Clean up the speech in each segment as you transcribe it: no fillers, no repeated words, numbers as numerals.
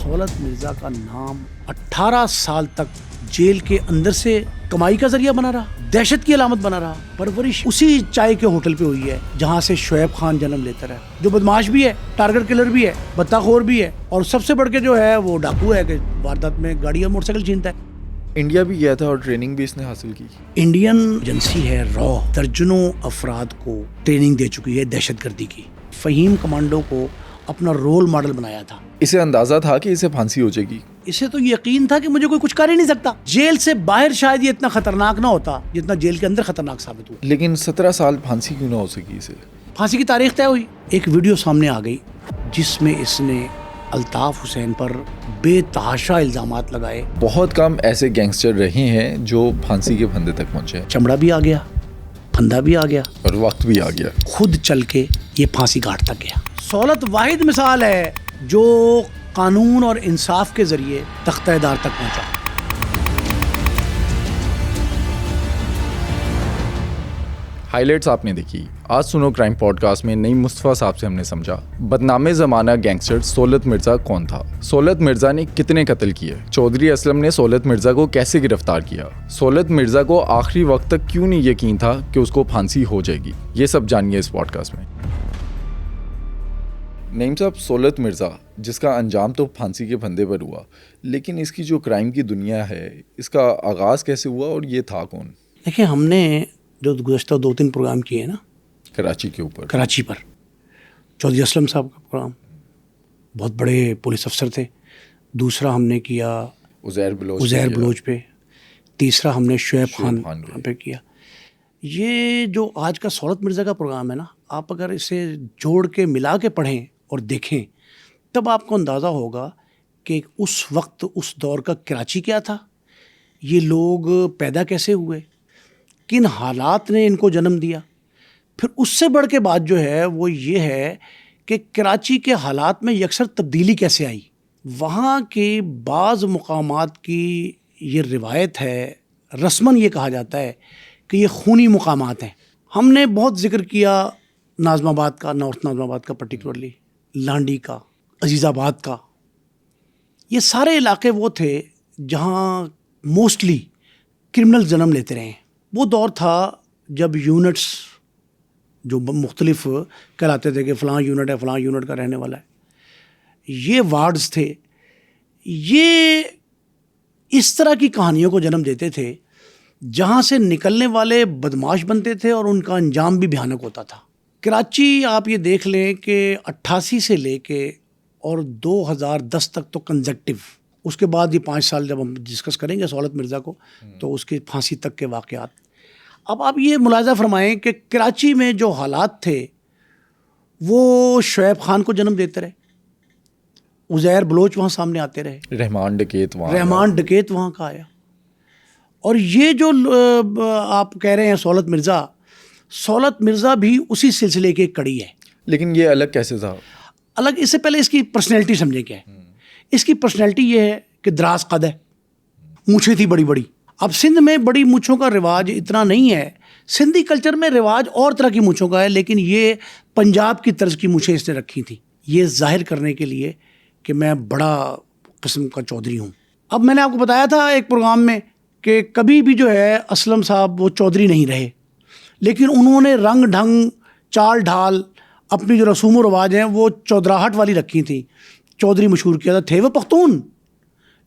سولت مرزا کا نام 18 سال تک جیل کے اندر سے کمائی کا ذریعہ بنا رہا, دہشت کی علامت بنا رہا. پرورش اسی چائے کے ہوٹل پہ ہوئی ہے جہاں سے شعیب خان جنم لیتا رہا, جو بدماش بھی ہے, ٹارگٹ کلر بھی ہے, بتہ خور بھی ہے, اور سب سے بڑھ کے جو ہے وہ ڈاکو ہے کہ واردات میں گاڑی اور موٹر سائیکل چھینتا ہے. انڈیا بھی گیا تھا اور ٹریننگ بھی اس نے حاصل کی. انڈین ایجنسی ہے را, درجنوں افراد کو ٹریننگ دے چکی ہے دہشت گردی کی. فہیم کمانڈو کو اپنا رول ماڈل بنایا تھا. اسے اندازہ تھا کہ اسے پھانسی ہو جائے گی. اسے تو یقین تھا کہ مجھے کوئی کچھ کر ہی نہیں سکتا. جیل سے باہر شاید یہ اتنا خطرناک نہ ہوتا جتنا جیل کے اندر خطرناک ثابت ہوا. لیکن 17 سال پھانسی کیوں نہ ہو سکی اسے؟ پھانسی کی تاریخ طے ہوئی. ایک ویڈیو سامنے آ گئی جس میں اس نے الطاف حسین پر بے تحاشا الزامات لگائے. بہت کم ایسے گینگسٹر رہے ہیں جو پھانسی کے پھندے تک پہنچے. چمڑا بھی آ گیا, پھندا بھی آ گیا, اور وقت بھی آ گیا. خود چل کے یہ پھانسی گھاٹ تک گیا. سولت واحد مثال ہے جو قانون اور انصاف کے ذریعے تختہ دار تک پہنچا. ہائی لائٹس آپ نے دیکھی. آج سنو کرائم پوڈ کاسٹ میں نئی مصطفیٰ صاحب سے ہم نے سمجھا بدنام زمانہ گینگسٹر سولت مرزا کون تھا, سولت مرزا نے کتنے قتل کیے, چودھری اسلم نے سولت مرزا کو کیسے گرفتار کیا, سولت مرزا کو آخری وقت تک کیوں نہیں یقین تھا کہ اس کو پھانسی ہو جائے گی. یہ سب جانیے اس پوڈ کاسٹ میں. نعیم صاحب, سولت مرزا جس کا انجام تو پھانسی کے پھندے پر ہوا, لیکن اس کی جو کرائم کی دنیا ہے اس کا آغاز کیسے ہوا اور یہ تھا کون؟ دیکھیں, ہم نے جو گزشتہ 2-3 پروگرام کیے ہیں نا کراچی کے اوپر, کراچی پر, چودھری اسلم صاحب کا پروگرام, بہت بڑے پولیس افسر تھے. دوسرا ہم نے کیا عزیر بلوچ پہ. تیسرا ہم نے شعیب خان پہ کیا. یہ جو آج کا سولت مرزا کا پروگرام ہے نا, آپ اگر اسے جوڑ کے ملا کے پڑھیں اور دیکھیں تب آپ کو اندازہ ہوگا کہ اس وقت اس دور کا کراچی کیا تھا, یہ لوگ پیدا کیسے ہوئے, کن حالات نے ان کو جنم دیا. پھر اس سے بڑھ کے بات جو ہے وہ یہ ہے کہ کراچی کے حالات میں یکسر تبدیلی کیسے آئی. وہاں کے بعض مقامات کی یہ روایت ہے, رسماً یہ کہا جاتا ہے کہ یہ خونی مقامات ہیں. ہم نے بہت ذکر کیا ناظم آباد کا, نارتھ ناظم آباد کا پرٹیکولرلی, لانڈی کا, عزیز آباد کا. یہ سارے علاقے وہ تھے جہاں موسٹلی کرمنل جنم لیتے رہے. وہ دور تھا جب یونٹس جو مختلف کہلاتے تھے کہ فلاں یونٹ ہے, فلاں یونٹ کا رہنے والا ہے. یہ وارڈز تھے, یہ اس طرح کی کہانیوں کو جنم دیتے تھے جہاں سے نکلنے والے بدماش بنتے تھے اور ان کا انجام بھی بھیانک ہوتا تھا. کراچی آپ یہ دیکھ لیں کہ 88 سے لے کے اور 2010 تک تو کنزیکٹیو, اس کے بعد یہ 5 سال جب ہم ڈسکس کریں گے سولت مرزا کو تو اس کی پھانسی تک کے واقعات. اب آپ یہ ملاحظہ فرمائیں کہ کراچی میں جو حالات تھے وہ شعیب خان کو جنم دیتے رہے, عزیر بلوچ وہاں سامنے آتے رہے, رحمان ڈکیت وہاں کا آیا. اور یہ جو آپ کہہ رہے ہیں سولت مرزا بھی اسی سلسلے کی ایک کڑی ہے. لیکن یہ الگ کیسے تھا؟ الگ, اس سے پہلے اس کی پرسنالٹی سمجھیں کیا ہے. اس کی پرسنالٹی یہ ہے کہ دراز قد ہے, مونچھیں تھی بڑی بڑی. اب سندھ میں بڑی مونچھوں کا رواج اتنا نہیں ہے, سندھی کلچر میں رواج اور طرح کی مونچھوں کا ہے, لیکن یہ پنجاب کی طرز کی مونچھیں اس نے رکھی تھیں, یہ ظاہر کرنے کے لیے کہ میں بڑا قسم کا چودھری ہوں. اب میں نے آپ کو بتایا تھا ایک پروگرام میں کہ کبھی بھی جو ہے اسلم صاحب وہ چودھری نہیں رہے, لیکن انہوں نے رنگ ڈھنگ, چال ڈھال, اپنی جو رسوم و رواج ہیں وہ چودراہٹ والی رکھی تھیں. چودھری مشہور کیا تھا, تھے وہ پختون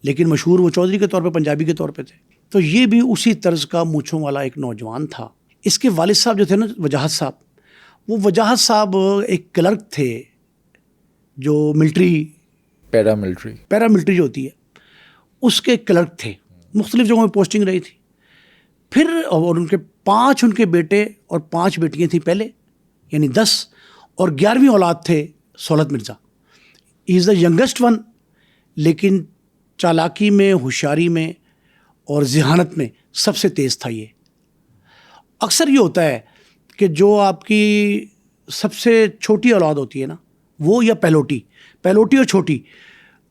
لیکن مشہور وہ چودھری کے طور پہ, پنجابی کے طور پہ تھے. تو یہ بھی اسی طرز کا مونچھوں والا ایک نوجوان تھا. اس کے والد صاحب جو تھے نا وجاہت صاحب, وہ وجاہت صاحب ایک کلرک تھے جو ملٹری, پیراملٹری جو ہوتی ہے اس کے کلرک تھے. مختلف جگہوں میں پوسٹنگ رہی تھی. پھر اور ان کے 5 ان کے بیٹے اور 5 بیٹیاں تھیں پہلے, یعنی 10, اور 11ویں اولاد تھے سولت مرزا. ہی از دا ینگسٹ ون, لیکن چالاکی میں, ہوشیاری میں اور ذہانت میں سب سے تیز تھا. یہ اکثر یہ ہوتا ہے کہ جو آپ کی سب سے چھوٹی اولاد ہوتی ہے نا, وہ یا پہلوٹی اور چھوٹی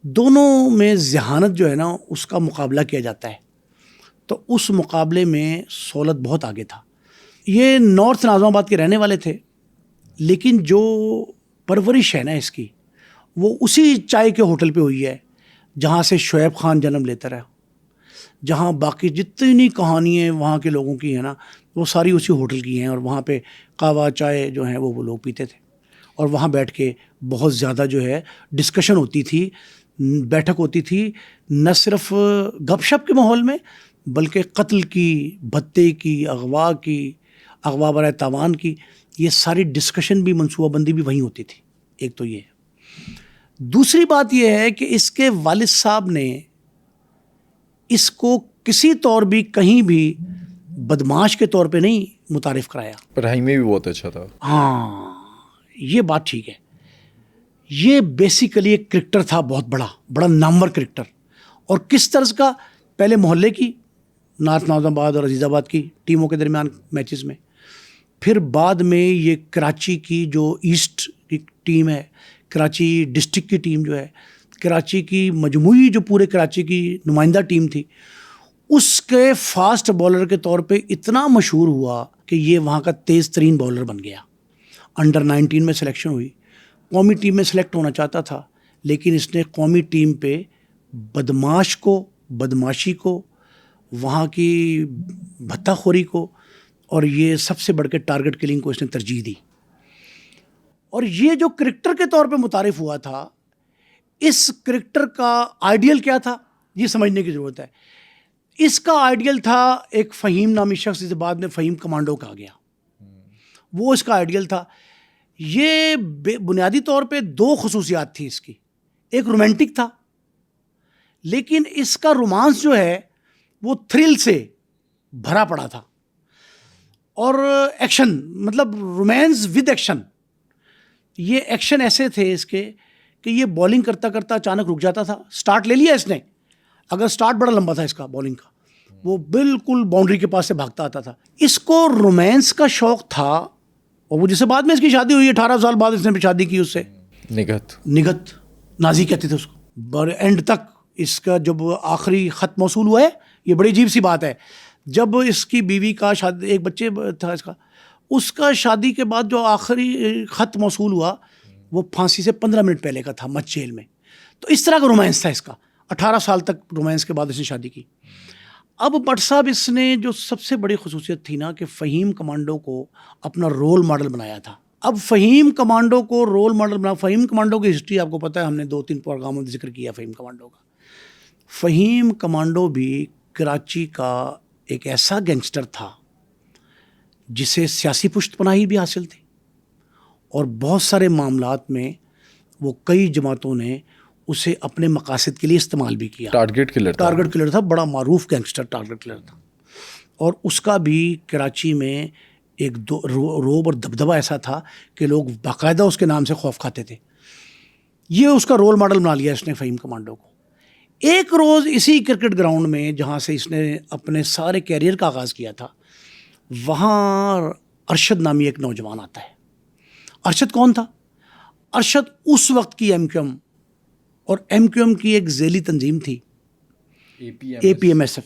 دونوں میں ذہانت جو ہے نا اس کا مقابلہ کیا جاتا ہے. تو اس مقابلے میں سولت بہت آگے تھا. یہ نارتھ ناظم آباد کے رہنے والے تھے, لیکن جو پرورش ہے نا اس کی وہ اسی چائے کے ہوٹل پہ ہوئی ہے جہاں سے شعیب خان جنم لیتا رہا, جہاں باقی جتنی کہانیاں وہاں کے لوگوں کی ہیں نا وہ ساری اسی ہوٹل کی ہیں, اور وہاں پہ قہوہ چائے جو ہیں وہ لوگ پیتے تھے, اور وہاں بیٹھ کے بہت زیادہ جو ہے ڈسکشن ہوتی تھی, بیٹھک ہوتی تھی, نہ صرف گپ شپ کے ماحول میں بلکہ قتل کی, بھتے کی, اغوا برائے تاوان کی, یہ ساری ڈسکشن بھی, منصوبہ بندی بھی وہیں ہوتی تھی. ایک تو یہ. دوسری بات یہ ہے کہ اس کے والد صاحب نے اس کو کسی طور بھی کہیں بھی بدماش کے طور پہ نہیں متعارف کرایا. پڑھائی میں بھی بہت اچھا تھا. ہاں یہ بات ٹھیک ہے. یہ بیسیکلی ایک کرکٹر تھا, بہت بڑا نامور کرکٹر. اور کس طرز کا؟ پہلے محلے کی, نارتھ ناظم آباد اور عزیز آباد کی ٹیموں کے درمیان میچز میں, پھر بعد میں یہ کراچی کی جو ایسٹ کی ٹیم ہے, کراچی ڈسٹرکٹ کی ٹیم جو ہے, کراچی کی مجموعی جو پورے کراچی کی نمائندہ ٹیم تھی, اس کے فاسٹ بالر کے طور پہ اتنا مشہور ہوا کہ یہ وہاں کا تیز ترین بالر بن گیا. انڈر 19 میں سلیکشن ہوئی, قومی ٹیم میں سلیکٹ ہونا چاہتا تھا, لیکن اس نے قومی ٹیم پہ بدماشی کو, وہاں کی بھتہ خوری کو, اور یہ سب سے بڑھ کے ٹارگٹ کلنگ کو اس نے ترجیح دی. اور یہ جو کرکٹر کے طور پہ متعارف ہوا تھا, اس کرکٹر کا آئیڈیل کیا تھا یہ سمجھنے کی ضرورت ہے. اس کا آئیڈیل تھا ایک فہیم نامی شخص, جسے بعد میں فہیم کمانڈو کہا گیا, وہ اس کا آئیڈیل تھا. یہ بنیادی طور پہ دو خصوصیات تھی اس کی. ایک رومانٹک تھا, لیکن اس کا رومانس جو ہے وہ تھرل سے بھرا پڑا تھا, اور ایکشن, مطلب رومانس ود ایکشن. یہ ایکشن ایسے تھے اس کے کہ یہ بالنگ کرتا کرتا اچانک رک جاتا تھا. سٹارٹ لے لیا اس نے, اگر سٹارٹ بڑا لمبا تھا اس کا بالنگ کا, وہ بالکل باؤنڈری کے پاس سے بھاگتا آتا تھا. اس کو رومانس کا شوق تھا, اور وہ جسے بعد میں اس کی شادی ہوئی, 18 سال بعد اس نے شادی کی اس سے, نگت نازی کہتے تھے اس کو. اینڈ تک اس کا جب آخری خط موصول ہوا ہے, یہ بڑی عجیب سی بات ہے, جب اس کی بیوی کا شادی, ایک بچے تھا اس کا شادی کے بعد جو آخری خط موصول ہوا وہ پھانسی سے 15 منٹ پہلے کا تھا, مچ جیل میں. تو اس طرح کا رومانس تھا اس کا. 18 سال تک رومانس کے بعد اس نے شادی کی. اب بٹ صاحب اس نے جو سب سے بڑی خصوصیت تھی نا کہ فہیم کمانڈو کو اپنا رول ماڈل بنایا تھا. اب فہیم کمانڈو کو رول ماڈل بنا, فہیم کمانڈو کی ہسٹری آپ کو پتہ ہے, ہم نے 2-3 پروگراموں میں ذکر کیا فہیم کمانڈو کا. فہیم کمانڈو بھی کراچی کا ایک ایسا گینگسٹر تھا جسے سیاسی پشت پناہی بھی حاصل تھی, اور بہت سارے معاملات میں وہ کئی جماعتوں نے اسے اپنے مقاصد کے لیے استعمال بھی کیا. ٹارگٹ کلر تھا, بڑا معروف گینگسٹر ٹارگٹ کلر تھا. اور اس کا بھی کراچی میں ایک روب اور دبدبہ ایسا تھا کہ لوگ باقاعدہ اس کے نام سے خوف کھاتے تھے. یہ اس کا رول ماڈل بنا لیا اس نے فہیم کمانڈو کو. ایک روز اسی کرکٹ گراؤنڈ میں جہاں سے اس نے اپنے سارے کیریئر کا آغاز کیا تھا, وہاں ارشد نامی ایک نوجوان آتا ہے. ارشد کون تھا؟ ارشد اس وقت کی ایم کیو ایم, اور ایم کیو ایم کی ایک ذیلی تنظیم تھی اے پی ایم ایس ایف,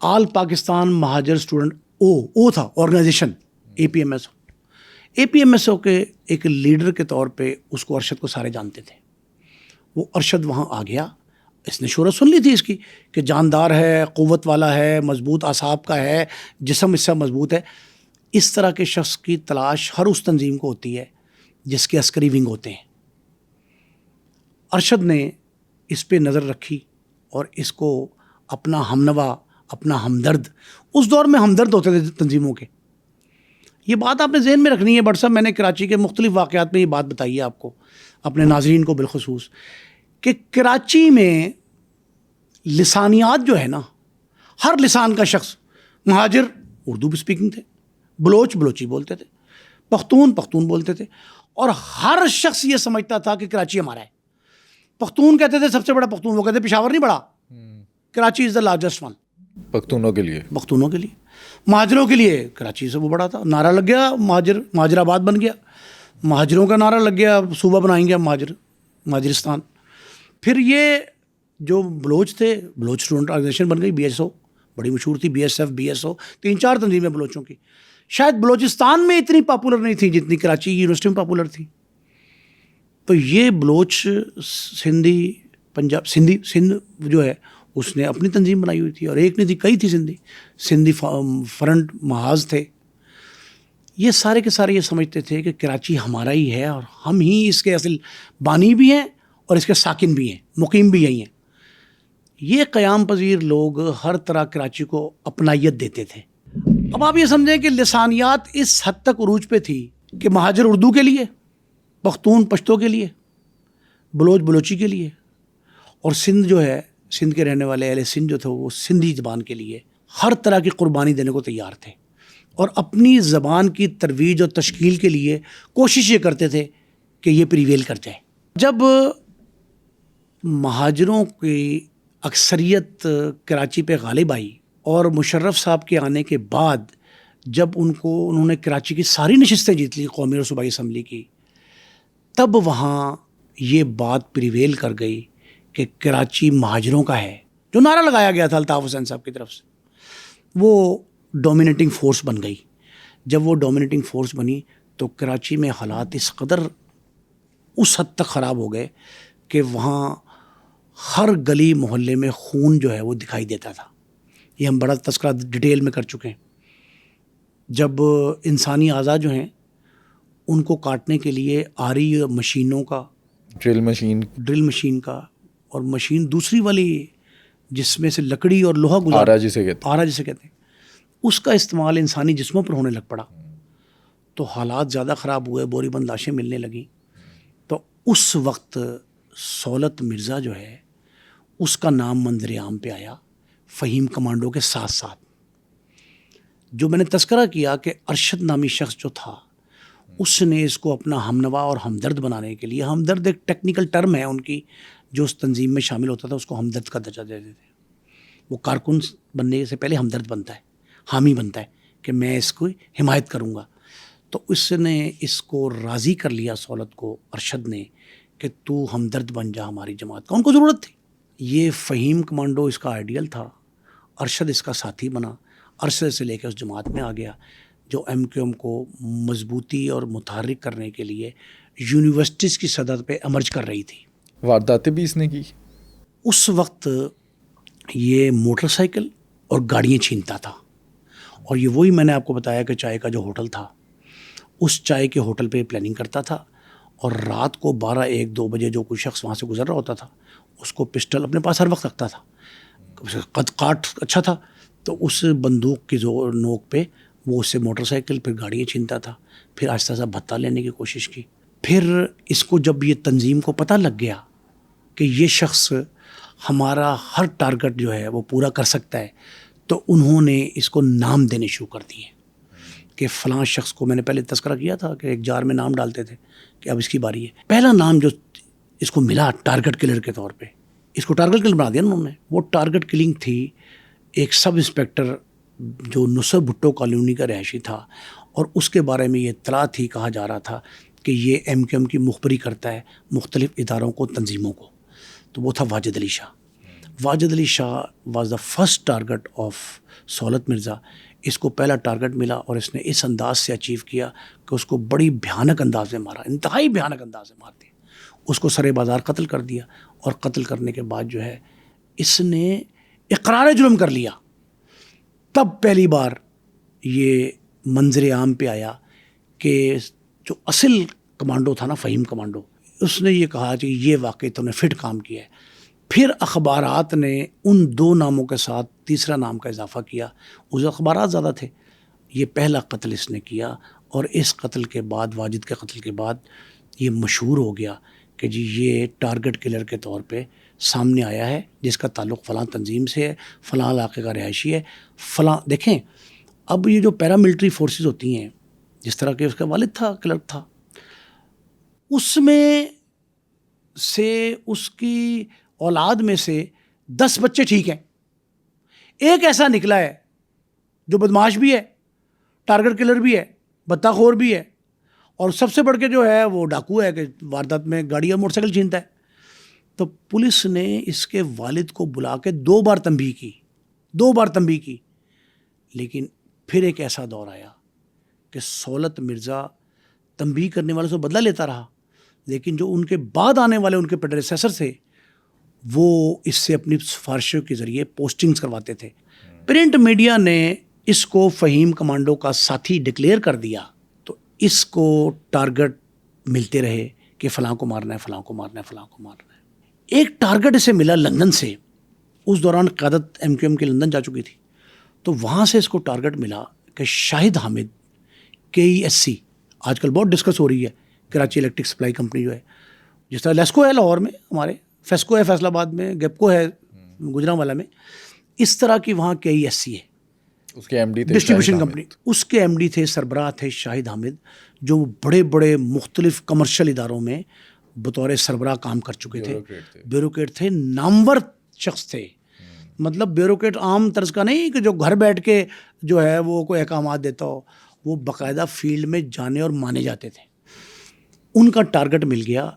آل پاکستان مہاجر اسٹوڈنٹ او تھا آرگنائزیشن اے پی ایم ایس او. اے پی ایم ایس او کے ایک لیڈر کے طور پہ اس کو ارشد کو سارے جانتے تھے. وہ ارشد وہاں آ گیا, اس نے شہرت سن لی تھی اس کی کہ جاندار ہے, قوت والا ہے, مضبوط اعصاب کا ہے, جسم اس سے مضبوط ہے. اس طرح کے شخص کی تلاش ہر اس تنظیم کو ہوتی ہے جس کے عسکری ونگ ہوتے ہیں. ارشد نے اس پہ نظر رکھی اور اس کو اپنا ہمنوا, اپنا ہمدرد, اس دور میں ہمدرد ہوتے تھے تنظیموں کے. یہ بات آپ نے ذہن میں رکھنی ہے بٹ صاحب, میں نے کراچی کے مختلف واقعات میں یہ بات بتائی ہے آپ کو, اپنے ناظرین کو بالخصوص, کہ کراچی میں لسانیات جو ہے نا, ہر لسان کا شخص, مہاجر اردو اسپیکنگ تھے, بلوچ بلوچی بولتے تھے, پختون بولتے تھے, اور ہر شخص یہ سمجھتا تھا کہ کراچی ہمارا ہے. پختون کہتے تھے سب سے بڑا پختون, وہ کہتے پشاور نہیں بڑا, کراچی از دا لارجسٹ ون. پختونوں کے لیے, مہاجروں کے لیے کراچی سے وہ بڑا تھا. نعرہ لگ گیا مہاجر آباد بن گیا, مہاجروں کا نعرہ لگ گیا, صوبہ بنائیں گے مہاجرستان. پھر یہ جو بلوچ تھے, بلوچ اسٹوڈنٹ آرگنائزیشن بن گئی, بی ایس او بڑی مشہور تھی, B S F, B S O, 3-4 تنظیمیں بلوچوں کی. شاید بلوچستان میں اتنی پاپولر نہیں تھی جتنی کراچی کی یونیورسٹی میں پاپولر تھی. تو یہ بلوچ, سندھی, پنجاب سندھ جو ہے اس نے اپنی تنظیم بنائی ہوئی تھی، اور ایک نہیں تھی، کئی تھی سندھی فرنٹ محاذ تھے. یہ سارے کے سارے یہ سمجھتے تھے کہ کراچی ہمارا ہی ہے اور ہم ہی اس کے اصل بانی بھی ہیں اور اس کے ساکن بھی ہیں، مقیم بھی یہی ہیں. یہ قیام پذیر لوگ ہر طرح کراچی کو اپنائیت دیتے تھے. اب آپ یہ سمجھیں کہ لسانیات اس حد تک عروج پہ تھی کہ مہاجر اردو کے لیے، پختون پشتو کے لیے، بلوچ بلوچی کے لیے، اور سندھ جو ہے، سندھ کے رہنے والے اہل سندھ جو تھے وہ سندھی زبان کے لیے ہر طرح کی قربانی دینے کو تیار تھے، اور اپنی زبان کی ترویج اور تشکیل کے لیے کوشش یہ کرتے تھے کہ یہ پریویل کر جائے. جب مہاجروں کی اکثریت کراچی پہ غالب آئی اور مشرف صاحب کے آنے کے بعد جب انہوں نے کراچی کی ساری نشستیں جیت لی قومی اور صوبائی اسمبلی کی، تب وہاں یہ بات پریویل کر گئی کہ کراچی مہاجروں کا ہے. جو نعرہ لگایا گیا تھا الطاف حسین صاحب کی طرف سے، وہ ڈومینیٹنگ فورس بن گئی. جب وہ ڈومینیٹنگ فورس بنی تو کراچی میں حالات اس قدر اس حد تک خراب ہو گئے کہ وہاں ہر گلی محلے میں خون جو ہے وہ دکھائی دیتا تھا. یہ ہم بڑا تذکرہ ڈیٹیل میں کر چکے ہیں. جب انسانی اعضاء جو ہیں ان کو کاٹنے کے لیے آری مشینوں کا، ڈرل مشین کا، اور مشین دوسری والی جس میں سے لکڑی اور لوہا آرا جسے کہتے ہیں، اس کا استعمال انسانی جسموں پر ہونے لگ پڑا تو حالات زیادہ خراب ہوئے، بوری بند لاشیں ملنے لگیں. تو اس وقت سہولت مرزا جو ہے اس کا نام منظر عام پہ آیا فہیم کمانڈو کے ساتھ ساتھ. جو میں نے تذکرہ کیا کہ ارشد نامی شخص جو تھا اس نے اس کو اپنا ہمنوا اور ہمدرد بنانے کے لیے، ہمدرد ایک ٹیکنیکل ٹرم ہے ان کی جو اس تنظیم میں شامل ہوتا تھا، اس کو ہمدرد کا درجہ دیتے تھے. وہ کارکن بننے سے پہلے ہمدرد بنتا ہے، حامی بنتا ہے کہ میں اس کو حمایت کروں گا. تو اس نے اس کو راضی کر لیا سہولت کو، ارشد نے، کہ تو ہمدرد بن جا ہماری جماعت کا. ان کو ضرورت تھی. یہ فہیم کمانڈو اس کا آئیڈیل تھا، ارشد اس کا ساتھی بنا، ارشد سے لے کے اس جماعت میں آ گیا جو ایم کیو ایم کو مضبوطی اور متحرک کرنے کے لیے یونیورسٹیز کی سطح پہ امرج کر رہی تھی. وارداتیں بھی اس نے کی. اس وقت یہ موٹر سائیکل اور گاڑیاں چھینتا تھا، اور یہ وہی میں نے آپ کو بتایا کہ چائے کا جو ہوٹل تھا، اس چائے کے ہوٹل پہ پلاننگ کرتا تھا، اور رات کو 12-1-2 بجے جو کوئی شخص وہاں سے گزر رہا ہوتا تھا اس کو پسٹل اپنے پاس ہر وقت رکھتا تھا. قد کاٹ اچھا تھا تو اس بندوق کی نوک پہ وہ اس سے موٹر سائیکل پھر گاڑیاں چھینتا تھا. پھر آہستہ آہستہ بھتہ لینے کی کوشش کی. پھر اس کو جب یہ تنظیم کو پتہ لگ گیا کہ یہ شخص ہمارا ہر ٹارگٹ جو ہے وہ پورا کر سکتا ہے، تو انہوں نے اس کو نام دینے شروع کر دیے کہ فلاں شخص کو، میں نے پہلے تذکرہ کیا تھا کہ ایک جار میں نام ڈالتے تھے کہ اب اس کی باری ہے. پہلا نام جو اس کو ملا ٹارگٹ کلر کے طور پہ، اس کو ٹارگٹ کلر بنا دیا انہوں نے. وہ ٹارگٹ کلنگ تھی ایک سب انسپیکٹر جو نصرت بھٹو کالونی کا رہائشی تھا، اور اس کے بارے میں یہ اطلاع تھی، کہا جا رہا تھا کہ یہ ایم کیو ایم کی مخبری کرتا ہے مختلف اداروں کو، تنظیموں کو. تو وہ تھا Wajid Ali Shah. Wajid Ali Shah was the first target of Sahulat Mirza. اس کو پہلا ٹارگٹ ملا اور اس نے اس انداز سے اچیو کیا کہ اس کو بڑی بھیانک انداز میں مارا، انتہائی بھیانک انداز میں مار دیا. اس کو سرے بازار قتل کر دیا، اور قتل کرنے کے بعد جو ہے اس نے اقرار جرم کر لیا. تب پہلی بار یہ منظر عام پہ آیا کہ جو اصل کمانڈو تھا نا، فہیم کمانڈو، اس نے یہ کہا کہ یہ واقعی تو نے فٹ کام کیا ہے. پھر اخبارات نے ان 2 ناموں کے ساتھ تیسرا نام کا اضافہ کیا. اس اخبارات زیادہ تھے. یہ پہلا قتل اس نے کیا، اور اس قتل کے بعد، واجد کے قتل کے بعد، یہ مشہور ہو گیا کہ جی یہ ٹارگٹ کلر کے طور پہ سامنے آیا ہے جس کا تعلق فلاں تنظیم سے ہے، فلاں علاقے کا رہائشی ہے، فلاں. دیکھیں اب یہ جو پیراملٹری فورسز ہوتی ہیں، جس طرح کہ اس کا والد تھا کلرک تھا، اس میں سے اس کی اولاد میں سے 10 بچے ٹھیک ہیں، ایک ایسا نکلا ہے جو بدماش بھی ہے، ٹارگٹ کلر بھی ہے، بتہ خور بھی ہے، اور سب سے بڑھ کے جو ہے وہ ڈاکو ہے کہ واردات میں گاڑی اور موٹر سائیکل چھینتا ہے. تو پولیس نے اس کے والد کو بلا کے 2 بار تنبیہ کی، لیکن پھر ایک ایسا دور آیا کہ سہولت مرزا تنبیہ کرنے والوں سے بدلہ لیتا رہا، لیکن جو ان کے بعد آنے والے ان کے پریڈیسیسر تھے وہ اس سے اپنی سفارشوں کے ذریعے پوسٹنگز کرواتے تھے. پرنٹ میڈیا نے اس کو فہیم کمانڈو کا ساتھی ڈکلیئر کر دیا تو اس کو ٹارگٹ ملتے رہے کہ فلاں کو مارنا ہے, فلاں کو مارنا ہے, فلاں کو مارنا ہے. ایک ٹارگٹ اسے ملا لندن سے. اس دوران قیادت ایم کیو ایم کی لندن جا چکی تھی, تو وہاں سے اس کو ٹارگٹ ملا کہ شاہد حامد KESC آج کل بہت ڈسکس ہو رہی ہے, کراچی الیکٹرک سپلائی کمپنی جو ہے, جس طرح لیسکو ہے لاہور میں, ہمارے فیسکو ہے فیصل آباد میں, گیپکو ہے گجرانوالہ میں, اس طرح کی وہاں KESC ہے, اس کے ایم ڈی تھے ڈسٹریبیوشن کمپنی. اس کے ایم ڈی تھے, سربراہ تھے شاہد حامد, جو بڑے بڑے مختلف کمرشل اداروں میں بطور سربراہ کام کر چکے تھے, بیوروکریٹ تھے, نامور شخص تھے. مطلب بیوروکریٹ عام طرز کا نہیں کہ جو گھر بیٹھ کے جو ہے وہ کوئی احکامات دیتا ہو, وہ باقاعدہ فیلڈ میں جانے اور مانے جاتے تھے. ان کا ٹارگٹ مل گیا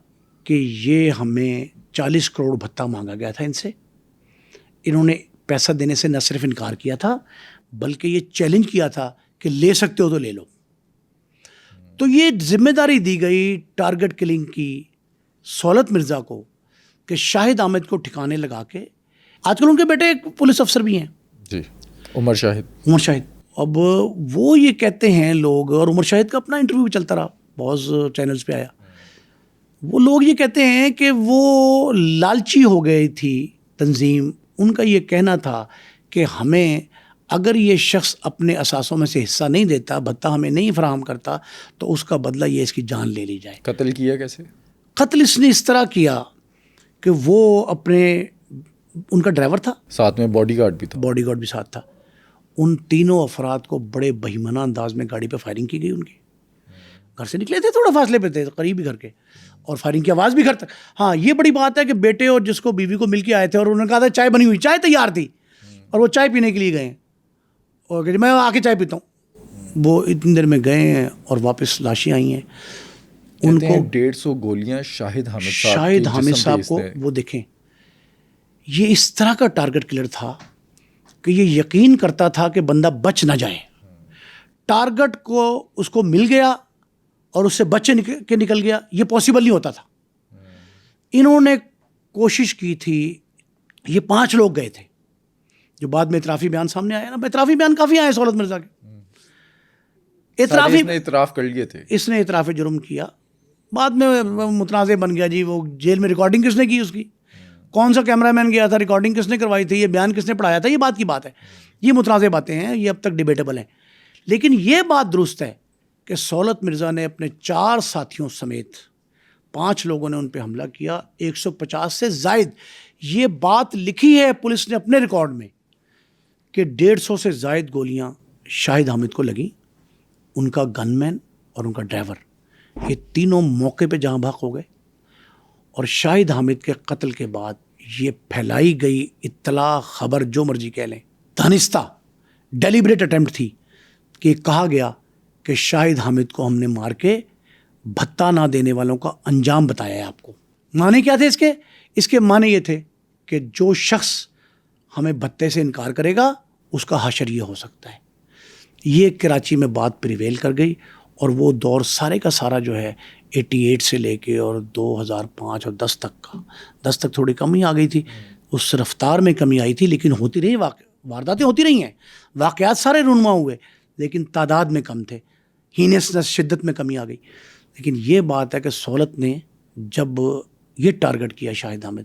کہ یہ ہمیں 40 کروڑ بھتہ مانگا گیا تھا ان سے. انہوں نے پیسہ دینے سے نہ صرف انکار کیا تھا بلکہ یہ چیلنج کیا تھا کہ لے سکتے ہو تو لے لو. تو یہ ذمہ داری دی گئی ٹارگٹ کلنگ کی سہولت مرزا کو کہ شاہد حامد کو ٹھکانے لگا کے. آج کل ان کے بیٹے ایک پولیس افسر بھی ہیں جی, عمر شاہد. اب وہ یہ کہتے ہیں لوگ, اور عمر شاہد کا اپنا انٹرویو بھی چلتا رہا, بہت چینلز پہ آیا, وہ لوگ یہ کہتے ہیں کہ وہ لالچی ہو گئی تھی تنظیم. ان کا یہ کہنا تھا کہ ہمیں اگر یہ شخص اپنے اثاثوں میں سے حصہ نہیں دیتا, بھتہ ہمیں نہیں فراہم کرتا, تو اس کا بدلہ یہ اس کی جان لے لی جائے. قتل کیا کیسے؟ قتل اس نے اس طرح کیا کہ وہ ان کا ڈرائیور تھا, ساتھ میں باڈی گارڈ بھی ساتھ تھا. ان تینوں افراد کو بڑے بہیمانہ انداز میں گاڑی پہ فائرنگ کی گئی. ان کی گھر سے نکلے تھے, تھوڑا فاصلے پہ تھے, قریب ہی گھر کے, اور فائرنگ کی آواز بھی گھر تک. ہاں, یہ بڑی بات ہے کہ بیٹے اور جس کو بیوی کو مل کے آئے تھے, اور انہوں نے کہا تھا چائے بنی ہوئی, چائے تیار تھی, اور وہ چائے پینے کے لیے گئے, اور کہ میں آ کے چائے پیتا ہوں. وہ اتنی دیر میں گئے ہیں اور واپس لاشیں آئی ہیں. ان کو 150 گولیاں شاہد حامد صاحب کو, وہ دیکھیں یہ اس طرح کا ٹارگٹ کلر تھا کہ یہ یقین کرتا تھا کہ بندہ بچ نہ جائے. ٹارگٹ کو اس کو مل گیا اور اس سے بچ کے نکل گیا, یہ پاسبل نہیں ہوتا تھا. انہوں نے کوشش کی تھی, یہ 5 لوگ گئے تھے جو بعد میں اعترافی بیان سامنے آیا نا. اعترافی بیان کافی آئے سہولت مرزا کے, اعتراف کر لیے تھے, اس نے اعتراف جرم کیا, بعد میں متنازع بن گیا. جی وہ جیل میں ریکارڈنگ کس نے کی, اس کی کون سا کیمرہ مین گیا تھا, ریکارڈنگ کس نے کروائی تھی, یہ بیان کس نے پڑھایا تھا, یہ بات کی بات ہے. یہ متنازع باتیں ہیں, یہ اب تک ڈیبیٹیبل ہیں. لیکن یہ بات درست ہے کہ سہولت مرزا نے اپنے 4 ساتھیوں سمیت 5 لوگوں نے ان پہ حملہ کیا. 150 سے زائد, یہ بات لکھی ہے پولیس نے اپنے ریکارڈ میں کہ 150 سے زائد گولیاں شاہد حامد کو لگیں. ان کا گن مین اور ان کا ڈرائیور, یہ تینوں موقع پہ جہاں بھاگ ہو گئے. اور شاہد حامد کے قتل کے بعد یہ پھیلائی گئی اطلاع, خبر جو مرضی کہہ لیں, دانستہ ڈیلیبریٹ اٹیمپٹ تھی کہ کہا گیا کہ شاہد حامد کو ہم نے مار کے بھتہ نہ دینے والوں کا انجام بتایا ہے آپ کو. معنی کیا تھے اس کے معنی یہ تھے کہ جو شخص ہمیں بھتے سے انکار کرے گا اس کا حشر یہ ہو سکتا ہے. یہ کراچی میں بات پریویل کر گئی, اور وہ دور سارے کا سارا جو ہے 88 سے لے کے اور 2005 اور 10 تک کا, 10 تک تھوڑی کمی آ گئی تھی, اس رفتار میں کمی آئی تھی, لیکن ہوتی رہی, وارداتیں ہوتی رہی ہیں, واقعات سارے رونما ہوئے, لیکن تعداد میں کم تھے, ہینسنس شدت میں کمی آ گئی. لیکن یہ بات ہے کہ سہولت نے جب یہ ٹارگٹ کیا شاہد حامد,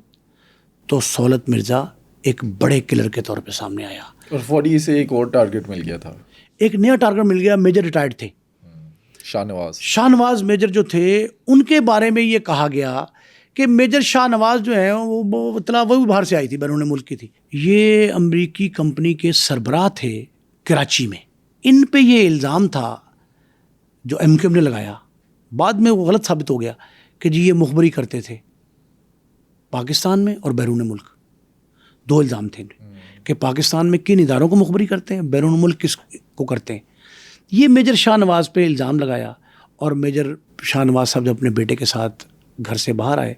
تو سہولت مرزا ایک بڑے کلر کے طور پہ سامنے آیا. اور 40 سے ایک اور ٹارگٹ مل گیا تھا, ایک نیا ٹارگٹ مل گیا. میجر ریٹائرڈ تھے, شاہ نواز میجر جو تھے, ان کے بارے میں یہ کہا گیا کہ میجر شاہ نواز جو ہیں وہ اطلاع وہ بھی باہر سے آئی تھی, بیرون ملک کی تھی. یہ امریکی کمپنی کے سربراہ تھے کراچی میں. ان پہ یہ الزام تھا جو ایم کیو ایم نے لگایا, بعد میں وہ غلط ثابت ہو گیا کہ جی یہ مخبری کرتے تھے پاکستان میں اور بیرون ملک. 2 الزام تھے کہ پاکستان میں کن اداروں کو مخبری کرتے ہیں, بیرون ملک کس کو کرتے ہیں. یہ میجر شاہ نواز پہ الزام لگایا, اور میجر شاہ نواز صاحب جب اپنے بیٹے کے ساتھ گھر سے باہر آئے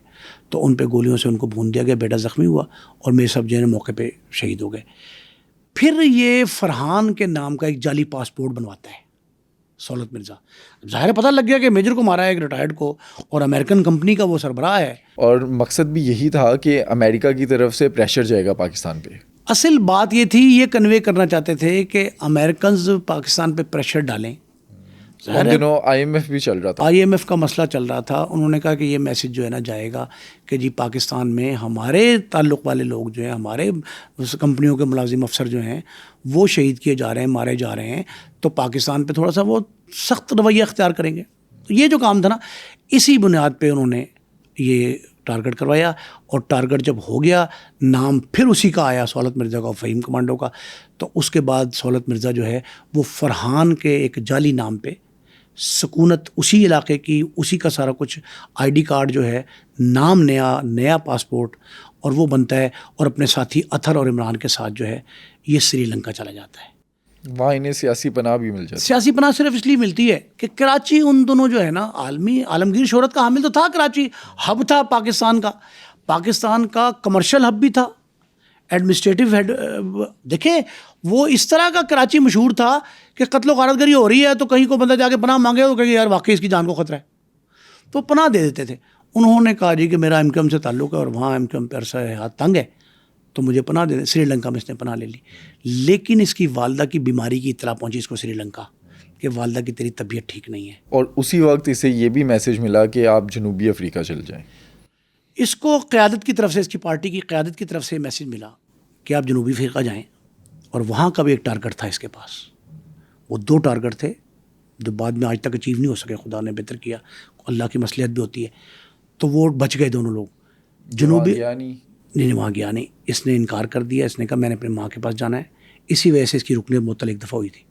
تو ان پہ گولیوں سے ان کو بھون دیا گیا, بیٹا زخمی ہوا, اور میرے صاحب جو ہے موقع پہ شہید ہو گئے. پھر یہ فرحان کے نام کا ایک جعلی پاسپورٹ بنواتا ہے سہولت مرزا. ظاہر پتہ لگ گیا کہ میجر کو مارا ہے ایک ریٹائرڈ کو, اور امریکن کمپنی کا وہ سربراہ ہے. اور مقصد بھی یہی تھا کہ امریکہ کی طرف سے پریشر جائے گا پاکستان پہ. اصل بات یہ تھی, یہ کنوے کرنا چاہتے تھے کہ امریکنز پاکستان پہ پریشر ڈالیں. ان دنوں آئی ایم ایف بھی چل رہا تھا, آئی ایم ایف کا مسئلہ چل رہا تھا. انہوں نے کہا کہ یہ میسج جو ہے نا جائے گا کہ جی پاکستان میں ہمارے تعلق والے لوگ جو ہیں, ہمارے کمپنیوں کے ملازم افسر جو ہیں وہ شہید کیے جا رہے ہیں, مارے جا رہے ہیں, تو پاکستان پہ تھوڑا سا وہ سخت رویہ اختیار کریں گے. تو یہ جو کام تھا نا, اسی بنیاد پہ انہوں نے یہ ٹارگٹ کروایا. اور ٹارگٹ جب ہو گیا, نام پھر اسی کا آیا, سہولت مرزا کا, فہیم کمانڈو کا. تو اس کے بعد سہولت مرزا جو ہے وہ فرحان کے ایک جعلی نام پہ سکونت, اسی علاقے کی, اسی کا سارا کچھ آئی ڈی کارڈ جو ہے, نام نیا پاسپورٹ, اور وہ بنتا ہے, اور اپنے ساتھی اطہر اور عمران کے ساتھ جو ہے یہ سری لنکا چلا جاتا ہے. وہاں انہیں سیاسی پناہ بھی مل جاتی ہے. سیاسی پناہ صرف اس لیے ملتی ہے کہ کراچی ان دونوں جو ہے نا عالمگیر شہرت کا حامل تو تھا. کراچی ہب تھا پاکستان کا کمرشل ہب بھی تھا, ایڈمنسٹریٹو ہیڈ. دیکھیں وہ اس طرح کا کراچی مشہور تھا کہ قتل و غارت گری ہو رہی ہے تو کہیں کو بندہ جا کے پناہ مانگے تو کہیں یار واقعی اس کی جان کو خطرہ ہے, تو پناہ دے دیتے تھے. انہوں نے کہا جی کہ میرا ایم کیو ایم سے تعلق ہے اور وہاں ایم کیو ایم پہ عرصہ ہاتھ تنگ ہے تو مجھے پناہ دے دیں. سری لنکا میں اس نے پناہ لے لی, لیکن اس کی والدہ کی بیماری کی اطلاع پہنچی اس کو سری لنکا کہ والدہ کی تیری طبیعت ٹھیک نہیں ہے. اور اسی وقت اسے یہ بھی میسج ملا کہ آپ جنوبی افریقہ چل جائیں. اس کو قیادت کی طرف سے, اس کی پارٹی کی قیادت کی طرف سے میسج ملا کہ آپ جنوبی افریقہ جائیں. اور وہاں کا بھی ایک ٹارگٹ تھا اس کے پاس. وہ 2 ٹارگٹ تھے جو بعد میں آج تک اچیو نہیں ہو سکے, خدا نے بہتر کیا, اللہ کی مصلحت بھی ہوتی ہے. تو وہ بچ گئے دونوں لوگ. جنوبی نہیں وہاں گیا نہیں, اس نے انکار کر دیا. اس نے کہا میں نے اپنے ماں کے پاس جانا ہے. اسی وجہ سے اس کی رکنیت معطل ایک دفعہ ہوئی تھی.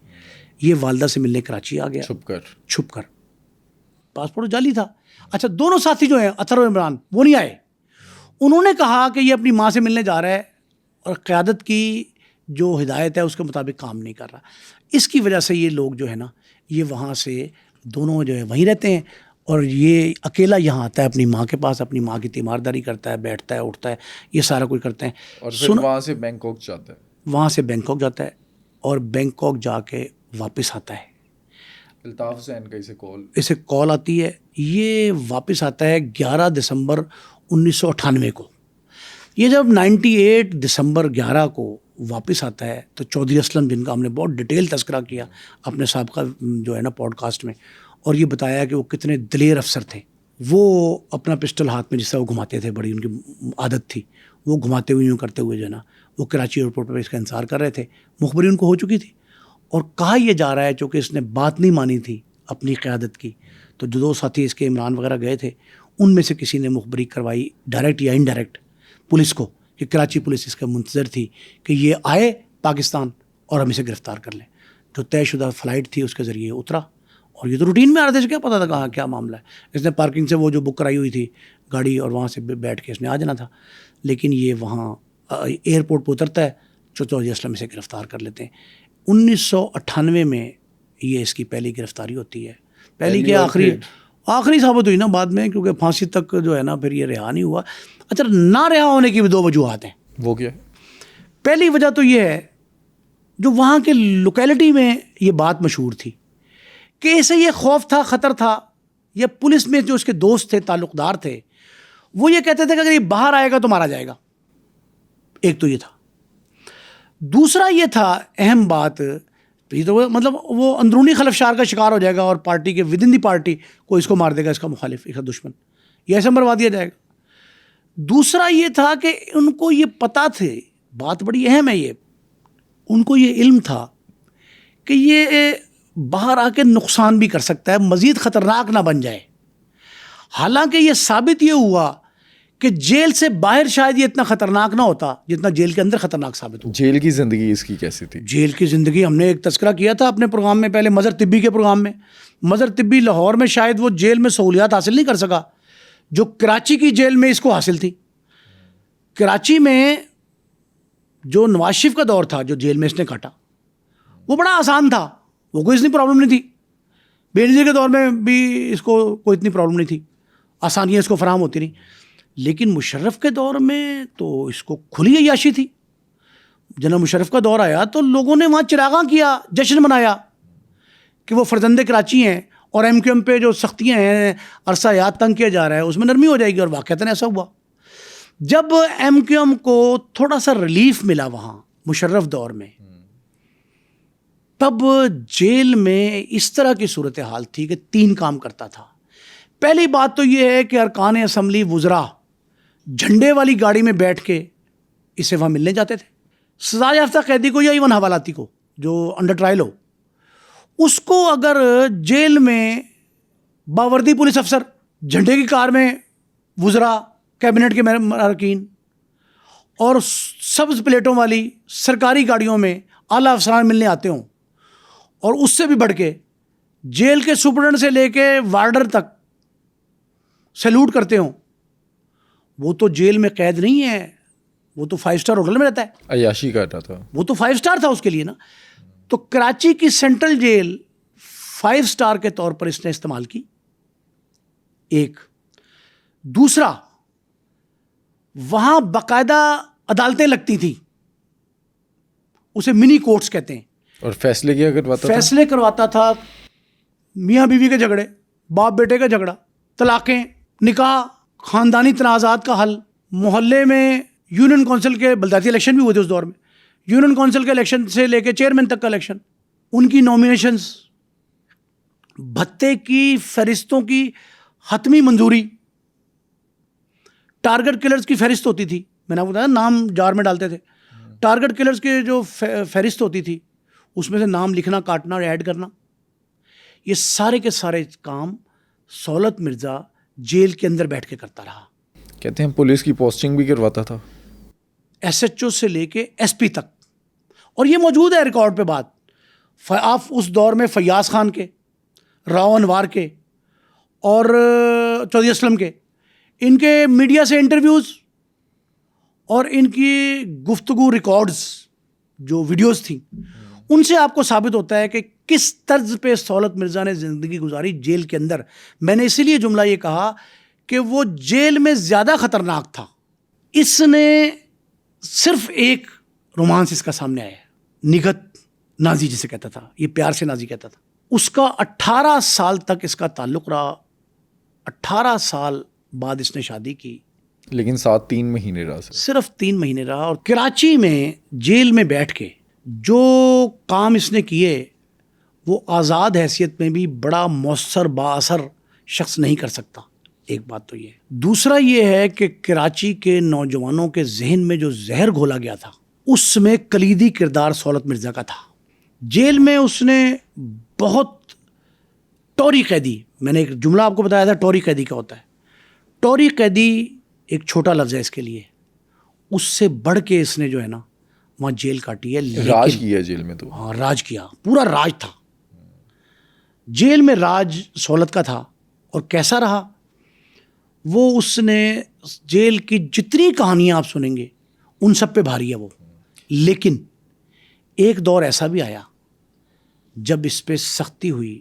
یہ والدہ سے ملنے کراچی آ گیا چھپ کر. پاسپورٹ جعلی تھا. اچھا دونوں ساتھی جو ہیں اطہر اور عمران وہ نہیں آئے. انہوں نے کہا کہ یہ اپنی ماں سے ملنے جا رہا ہے اور قیادت کی جو ہدایت ہے اس کے مطابق کام نہیں کر رہا. اس کی وجہ سے یہ لوگ جو ہے نا یہ وہاں سے دونوں جو ہے وہیں رہتے ہیں, اور یہ اکیلا یہاں آتا ہے اپنی ماں کے پاس, اپنی ماں کی تیمارداری کرتا ہے, بیٹھتا ہے, اٹھتا ہے, یہ سارا کچھ کرتے ہیں. اور پھر وہاں سے بینکاک جاتا ہے اور بینکاک جا کے واپس آتا ہے. الطاف حسین کا اسے کال آتی ہے. یہ واپس آتا ہے 11 دسمبر 1998 کو. یہ جب 98 دسمبر 11 کو واپس آتا ہے تو چودھری اسلم, جن کا ہم نے بہت ڈیٹیل تذکرہ کیا اپنے سابقہ جو ہے نا پوڈ کاسٹ میں, اور یہ بتایا کہ وہ کتنے دلیر افسر تھے. وہ اپنا پسٹل ہاتھ میں جس طرح وہ گھماتے تھے, بڑی ان کی عادت تھی, وہ گھماتے ہوئے یوں کرتے ہوئے جو ہے نا وہ کراچی ایئرپورٹ پہ اس کا انتظار کر رہے تھے. مخبری ان کو ہو چکی تھی, اور کہا یہ جا رہا ہے چونکہ اس نے بات نہیں مانی تھی اپنی قیادت کی. تو جو 2 ساتھی اس کے عمران وغیرہ گئے تھے ان میں سے کسی نے مخبری کروائی ڈائریکٹ یا انڈائریکٹ پولیس کو, کہ کراچی پولیس اس کا منتظر تھی کہ یہ آئے پاکستان اور ہم اسے گرفتار کر لیں. جو طے شدہ فلائٹ تھی اس کے ذریعے اترا, اور یہ تو روٹین میں آ رہے تھے, اسے کیا پتا تھا کہاں کیا معاملہ ہے. اس نے پارکنگ سے وہ جو بک کرائی ہوئی تھی گاڑی اور وہاں سے بیٹھ کے اس نے آ جانا تھا. لیکن یہ وہاں ایئرپورٹ پہ اترتا ہے, چودھری اسلم اسے گرفتار کر لیتے ہیں. 1998 میں یہ اس کی پہلی گرفتاری ہوتی ہے. پہلی کہ آخری ثابت ہوئی نا بعد میں, کیونکہ پھانسی تک جو ہے نا پھر یہ رہا نہیں ہوا. اچھا نہ رہا ہونے کی بھی 2 وجوہات ہیں. وہ کیا؟ پہلی وجہ تو یہ ہے جو وہاں کے لوکیلٹی میں یہ بات مشہور تھی کہ اسے یہ خوف تھا, خطر تھا. یہ پولیس میں جو اس کے دوست تھے, تعلق دار تھے, وہ یہ کہتے تھے کہ اگر یہ باہر آئے گا تو مارا جائے گا. ایک تو یہ تھا. دوسرا یہ تھا اہم بات, یہ تو مطلب وہ اندرونی خلفشار کا شکار ہو جائے گا اور پارٹی کے ود ان دی پارٹی کوئی اس کو مار دے گا, اس کا مخالف, اس کا دشمن, یہ ایسے مروا دیا جائے گا. دوسرا یہ تھا کہ ان کو یہ پتہ تھے, بات بڑی اہم ہے یہ, ان کو یہ علم تھا کہ یہ باہر آ کے نقصان بھی کر سکتا ہے, مزید خطرناک نہ بن جائے. حالانکہ یہ ثابت یہ ہوا کہ جیل سے باہر شاید یہ اتنا خطرناک نہ ہوتا جتنا جیل کے اندر خطرناک ثابت ہوا. جیل کی زندگی اس کی کیسی تھی؟ جیل کی زندگی ہم نے ایک تذکرہ کیا تھا اپنے پروگرام میں پہلے, مظہر طبی کے پروگرام میں. مظہر طبی لاہور میں شاید وہ جیل میں سہولیات حاصل نہیں کر سکا جو کراچی کی جیل میں اس کو حاصل تھی. کراچی میں جو نواز شریف کا دور تھا جو جیل میں اس نے کاٹا وہ بڑا آسان تھا, وہ کوئی اتنی پرابلم نہیں تھی. بے نظیر کے دور میں بھی اس کو کوئی اتنی پرابلم نہیں تھی, آسانیاں اس کو فراہم ہوتی نہیں. لیکن مشرف کے دور میں تو اس کو کھلی عیاشی تھی. جناب مشرف کا دور آیا تو لوگوں نے وہاں چراغاں کیا, جشن منایا کہ وہ فرزند کراچی ہیں اور ایم کیو ایم پہ جو سختیاں ہیں، عرصہ یاد تنگ کیا جا رہا ہے، اس میں نرمی ہو جائے گی. اور واقعتاً ایسا ہوا. جب ایم کیو ایم کو تھوڑا سا ریلیف ملا وہاں مشرف دور میں، تب جیل میں اس طرح کی صورتحال تھی کہ 3 کام کرتا تھا. پہلی بات تو یہ ہے کہ ارکان اسمبلی وزراء جھنڈے والی گاڑی میں بیٹھ کے اسے وہاں ملنے جاتے تھے. سزا یافتہ قیدی کو یا ایون حوالاتی کو جو انڈر ٹرائل ہو، اس کو اگر جیل میں باوردی پولیس افسر جھنڈے کی کار میں وزراء، کیبنٹ کے اراکین اور سبز پلیٹوں والی سرکاری گاڑیوں میں اعلیٰ افسران ملنے آتے ہوں، اور اس سے بھی بڑھ کے جیل کے سپرڈنٹ سے لے کے وارڈر تک سیلوٹ کرتے ہوں، وہ تو جیل میں قید نہیں ہے، وہ تو 5 اسٹار ہوٹل میں رہتا ہے، عیاشی کر رہا تھا. وہ تو 5 اسٹار تھا اس کے لیے نا. تو کراچی کی سینٹرل جیل 5 اسٹار کے طور پر اس نے استعمال کی. ایک دوسرا، وہاں باقاعدہ عدالتیں لگتی تھیں، اسے منی کورٹس کہتے ہیں. اور فیصلے کیا کرواتا تھا؟ فیصلے کرواتا تھا. میاں بیوی کے جھگڑے، باپ بیٹے کا جھگڑا، طلاقیں، نکاح، خاندانی تنازعات کا حل. محلے میں یونین کونسل کے بلدیاتی الیکشن بھی ہوئے تھے اس دور میں، یونین کونسل کے الیکشن سے لے کے چیئرمین تک کا الیکشن، ان کی نومینیشنز، بھتے کی فہرستوں کی حتمی منظوری. ٹارگٹ کلرز کی فہرست ہوتی تھی، میں نے آپ کو بتایا نام جار میں ڈالتے تھے. ٹارگٹ کلرز کے جو فہرست ہوتی تھی اس میں سے نام لکھنا، کاٹنا اور ایڈ کرنا. یہ سارے کے سارے کام سہولت مرزا جیل کے اندر بیٹھ کے کرتا رہا. کہتے ہیں پولیس کی پوسٹنگ بھی کرواتا تھا، ایس ایچ او سے لے کے ایس پی تک. اور یہ موجود ہے ریکارڈ پہ بات. آپ اس دور میں فیاض خان کے، راؤ انوار کے اور چودھری اسلم کے، ان کے میڈیا سے انٹرویوز اور ان کی گفتگو ریکارڈز جو ویڈیوز تھیں، ان سے آپ کو ثابت ہوتا ہے کہ کس طرز پہ سہولت مرزا نے زندگی گزاری جیل کے اندر. میں نے اسی لیے جملہ یہ کہا کہ وہ جیل میں زیادہ خطرناک تھا. اس نے صرف ایک رومانس اس کا سامنے آیا ہے، نگہت نازی جسے کہتا تھا، یہ پیار سے نازی کہتا تھا. اس کا 18 سال تک اس کا تعلق رہا. 18 سال بعد اس نے شادی کی، لیکن ساتھ 3 مہینے رہا، صرف 3 مہینے رہا. اور کراچی میں جیل میں بیٹھ کے جو کام اس نے کیے وہ آزاد حیثیت میں بھی بڑا مؤثر با اثر شخص نہیں کر سکتا. ایک بات تو یہ. دوسرا یہ ہے کہ کراچی کے نوجوانوں کے ذہن میں جو زہر گھولا گیا تھا اس میں کلیدی کردار سہولت مرزا کا تھا. جیل میں اس نے بہت ٹوری قیدی، میں نے ایک جملہ آپ کو بتایا تھا ٹوری قیدی کا ہوتا ہے. ٹوری قیدی ایک چھوٹا لفظ ہے اس کے لیے، اس سے بڑھ کے اس نے جو ہے نا وہاں جیل کاٹی ہے. راج کیا جیل میں. تو ہاں راج کیا، پورا راج تھا جیل میں. راج سہولت کا تھا. اور کیسا رہا وہ، اس نے جیل کی جتنی کہانیاں آپ سنیں گے ان سب پہ بھاری ہے وہ. لیکن ایک دور ایسا بھی آیا جب اس پہ سختی ہوئی.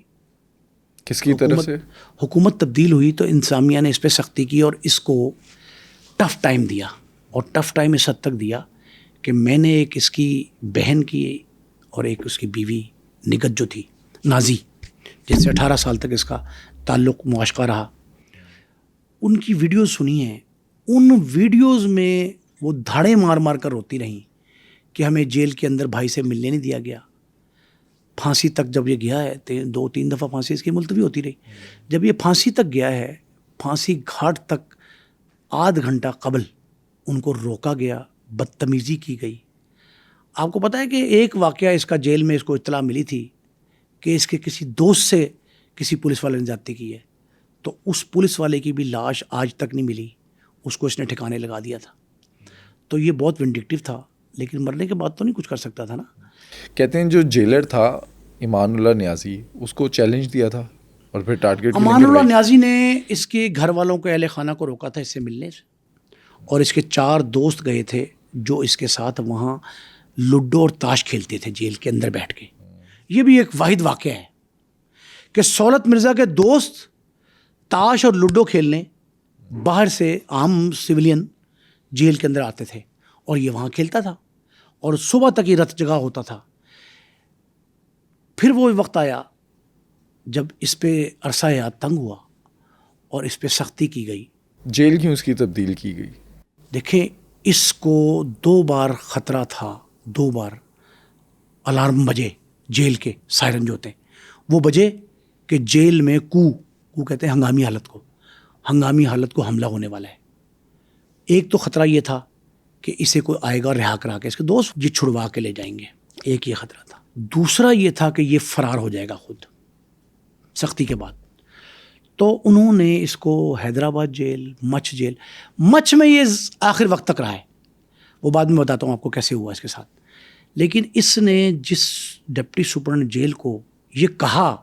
کس کی طرف سے؟ حکومت تبدیل ہوئی تو انتظامیہ نے اس پہ سختی کی اور اس کو ٹف ٹائم دیا. اور ٹف ٹائم اس حد تک دیا کہ میں نے ایک اس کی بہن کی اور ایک اس کی بیوی نگہت جو تھی نازی، جس سے 18 سال تک اس کا تعلق معاشقہ رہا، ان کی ویڈیوز سنی ہیں. ان ویڈیوز میں وہ دھاڑے مار مار کر روتی رہیں کہ ہمیں جیل کے اندر بھائی سے ملنے نہیں دیا گیا. پھانسی تک جب یہ گیا ہے 2-3 دفعہ پھانسی اس کی ملتوی ہوتی رہی. جب یہ پھانسی تک گیا ہے، پھانسی گھاٹ تک آدھ گھنٹہ قبل ان کو روکا گیا، بدتمیزی کی گئی. آپ کو پتہ ہے کہ ایک واقعہ اس کا جیل میں اس کو اطلاع ملی تھی کہ اس کے کسی دوست سے کسی پولیس والے نے زیادتی کی ہے، تو اس پولیس والے کی بھی لاش آج تک نہیں ملی. اس کو اس نے ٹھکانے لگا دیا تھا. تو یہ بہت ونڈکٹیو تھا، لیکن مرنے کے بعد تو نہیں کچھ کر سکتا تھا نا. کہتے ہیں جو جیلر تھا امان اللہ نیازی، اس کو چیلنج دیا تھا اور پھر ٹارگٹ. امان اللہ نیازی نے اس کے گھر والوں کو، اہل خانہ کو روکا تھا اس سے ملنے سے. اور اس کے 4 دوست گئے تھے جو اس کے ساتھ وہاں لوڈو اور تاش کھیلتے تھے جیل کے اندر بیٹھ کے. یہ بھی ایک واحد واقعہ ہے کہ سہولت مرزا کے دوست تاش اور لوڈو کھیلنے باہر سے عام سویلین جیل کے اندر آتے تھے اور یہ وہاں کھیلتا تھا اور صبح تک یہ رت جگہ ہوتا تھا. پھر وہ وقت آیا جب اس پہ عرصہ حیات تنگ ہوا اور اس پہ سختی کی گئی. جیل کیوں اس کی تبدیل کی گئی؟ دیکھیں اس کو 2 بار خطرہ تھا, 2 بار الارم بجے جیل کے, سائرن جو ہوتے ہیں وہ بجے کہ جیل میں کو کہتے ہیں ہنگامی حالت کو حملہ ہونے والا ہے. ایک تو خطرہ یہ تھا کہ اسے کوئی آئے گا رہا کرا کے اس کے دوست یہ چھڑوا کے لے جائیں گے, ایک یہ خطرہ تھا. دوسرا یہ تھا کہ یہ فرار ہو جائے گا خود سختی کے بعد. تو انہوں نے اس کو حیدرآباد جیل, مچھ میں یہ آخر وقت تک رہا ہے, وہ بعد میں بتاتا ہوں آپ کو کیسے ہوا اس کے ساتھ. لیکن اس نے جس ڈپٹی سپرنٹینڈنٹ جیل کو یہ کہا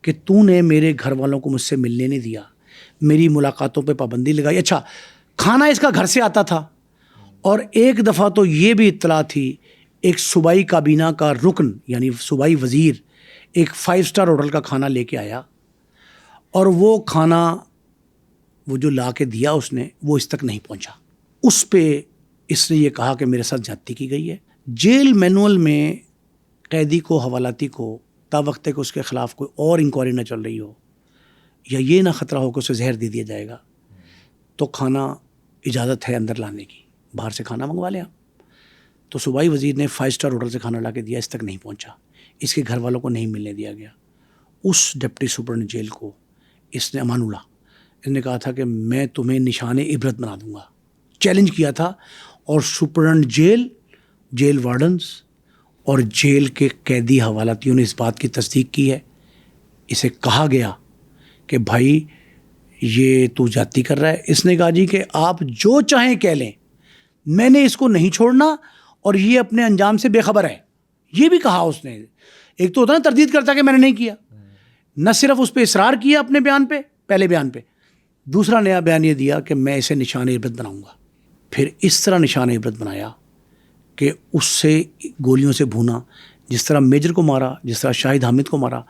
کہ تو نے میرے گھر والوں کو مجھ سے ملنے نہیں دیا, میری ملاقاتوں پہ پابندی لگائی. اچھا کھانا اس کا گھر سے آتا تھا, اور ایک دفعہ تو یہ بھی اطلاع تھی ایک صوبائی کابینہ کا رکن یعنی صوبائی وزیر ایک 5 اسٹار ہوٹل کا کھانا لے کے آیا, اور وہ کھانا وہ جو لا کے دیا اس نے وہ اس تک نہیں پہنچا. اس پہ اس نے یہ کہا کہ میرے ساتھ زیادتی کی گئی ہے. جیل مینول میں قیدی کو, حوالاتی کو تا وقت کہ اس کے خلاف کوئی اور انکوائری نہ چل رہی ہو یا یہ نہ خطرہ ہو کہ اسے زہر دے دیا جائے گا, تو کھانا اجازت ہے اندر لانے کی, باہر سے کھانا منگوا لیں آپ. تو صوبائی وزیر نے 5 اسٹار ہوٹل سے کھانا لا کے دیا, اس تک نہیں پہنچا, اس کے گھر والوں کو نہیں ملنے دیا گیا. اس ڈپٹی سپرنٹینڈنٹ جیل کو اس نے امان اللہ اس نے کہا تھا کہ میں تمہیں نشان عبرت بنا دوں گا, چیلنج کیا تھا. اور سپرنٹینڈنٹ جیل وارڈنز اور جیل کے قیدی حوالاتیوں نے اس بات کی تصدیق کی ہے. اسے کہا گیا کہ بھائی یہ تو زیادتی کر رہا ہے. اس نے کہا جی کہ آپ جو چاہیں کہہ لیں, میں نے اس کو نہیں چھوڑنا اور یہ اپنے انجام سے بے خبر ہے. یہ بھی کہا اس نے. ایک تو ہوتا نا تردید کرتا کہ میں نے نہیں کیا, نہ صرف اس پہ اصرار کیا اپنے بیان پہ, پہلے بیان پہ, دوسرا نیا بیان یہ دیا کہ میں اسے نشان عبرت بناؤں گا. پھر اس طرح نشان عبرت بنایا کہ اس سے گولیوں سے بھونا, جس طرح میجر کو مارا, جس طرح شاہد حامد کو مارا,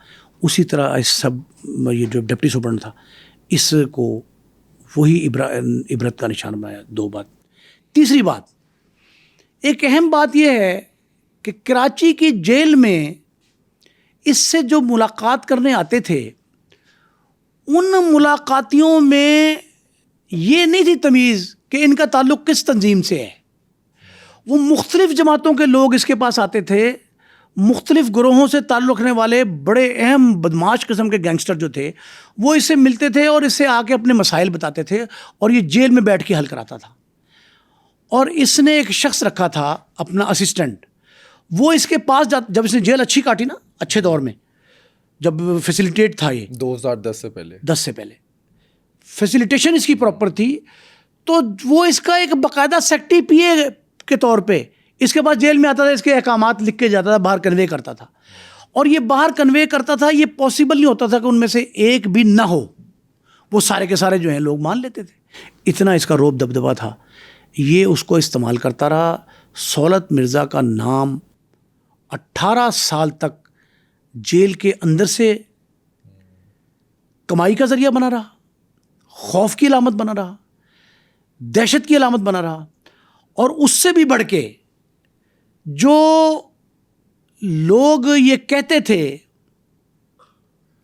اسی طرح اس سب یہ جو ڈپٹی سپرنٹینڈنٹ تھا اس کو وہی عبرت کا نشان بنایا. 2 بات. تیسری بات, ایک اہم بات یہ ہے کہ کراچی کی جیل میں اس سے جو ملاقات کرنے آتے تھے ان ملاقاتیوں میں یہ نہیں تھی تمیز کہ ان کا تعلق کس تنظیم سے ہے. وہ مختلف جماعتوں کے لوگ اس کے پاس آتے تھے, مختلف گروہوں سے تعلق رکھنے والے بڑے اہم بدماش قسم کے گینگسٹر جو تھے وہ اس سے ملتے تھے اور اس سے آ کے اپنے مسائل بتاتے تھے, اور یہ جیل میں بیٹھ کے حل کراتا تھا. اور اس نے ایک شخص رکھا تھا اپنا اسسٹنٹ, وہ اس کے پاس جب اس نے جیل اچھی کاٹی نا, اچھے دور میں جب فیسیلیٹیٹ تھا, یہ 2010 سے پہلے فیسیلیٹیشن اس کی پراپر تھی, تو وہ اس کا ایک باقاعدہ سیکٹری پی اے کے طور پہ اس کے پاس جیل میں آتا تھا, اس کے احکامات لکھ کے جاتا تھا, باہر کنوے کرتا تھا. اور یہ باہر کنوے کرتا تھا, یہ پاسبل نہیں ہوتا تھا کہ ان میں سے ایک بھی نہ ہو, وہ سارے کے سارے جو ہیں لوگ مان لیتے تھے. اتنا اس کا روب دبدبا تھا. یہ اس کو استعمال کرتا رہا. سہولت مرزا کا نام 18 سال تک جیل کے اندر سے کمائی کا ذریعہ بنا رہا, خوف کی علامت بنا رہا, دہشت کی علامت بنا رہا. اور اس سے بھی بڑھ کے جو لوگ یہ کہتے تھے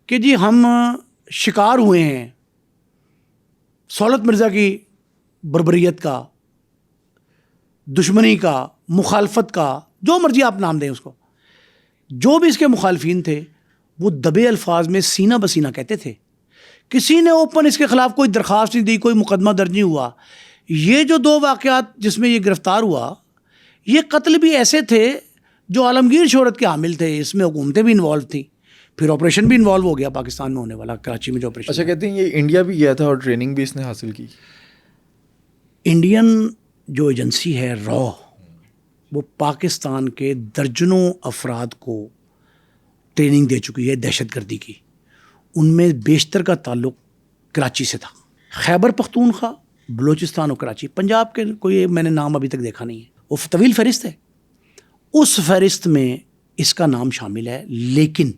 کہ جی ہم شکار ہوئے ہیں سہولت مرزا کی بربریت کا, دشمنی کا, مخالفت کا, جو مرضی آپ نام دیں اس کو, جو بھی اس کے مخالفین تھے وہ دبے الفاظ میں سینہ بسینہ کہتے تھے. کسی نے اوپن اس کے خلاف کوئی درخواست نہیں دی, کوئی مقدمہ درج نہیں ہوا. یہ جو 2 واقعات جس میں یہ گرفتار ہوا, یہ قتل بھی ایسے تھے جو عالمگیر شہرت کے حامل تھے, اس میں حکومتیں بھی انوالو تھیں, پھر آپریشن بھی انوالو ہو گیا پاکستان میں ہونے والا, کراچی میں جو آپریشن. اچھا, کہتے ہیں یہ انڈیا بھی گیا تھا اور ٹریننگ بھی اس نے حاصل کی. انڈین جو ایجنسی ہے را, وہ پاکستان کے درجنوں افراد کو ٹریننگ دے چکی ہے دہشت گردی کی. ان میں بیشتر کا تعلق کراچی سے تھا. خیبر پختونخوا, بلوچستان اور کراچی. پنجاب کے کوئی میں نے نام ابھی تک دیکھا نہیں ہے, وہ طویل فہرست ہے. اس فہرست میں اس کا نام شامل ہے, لیکن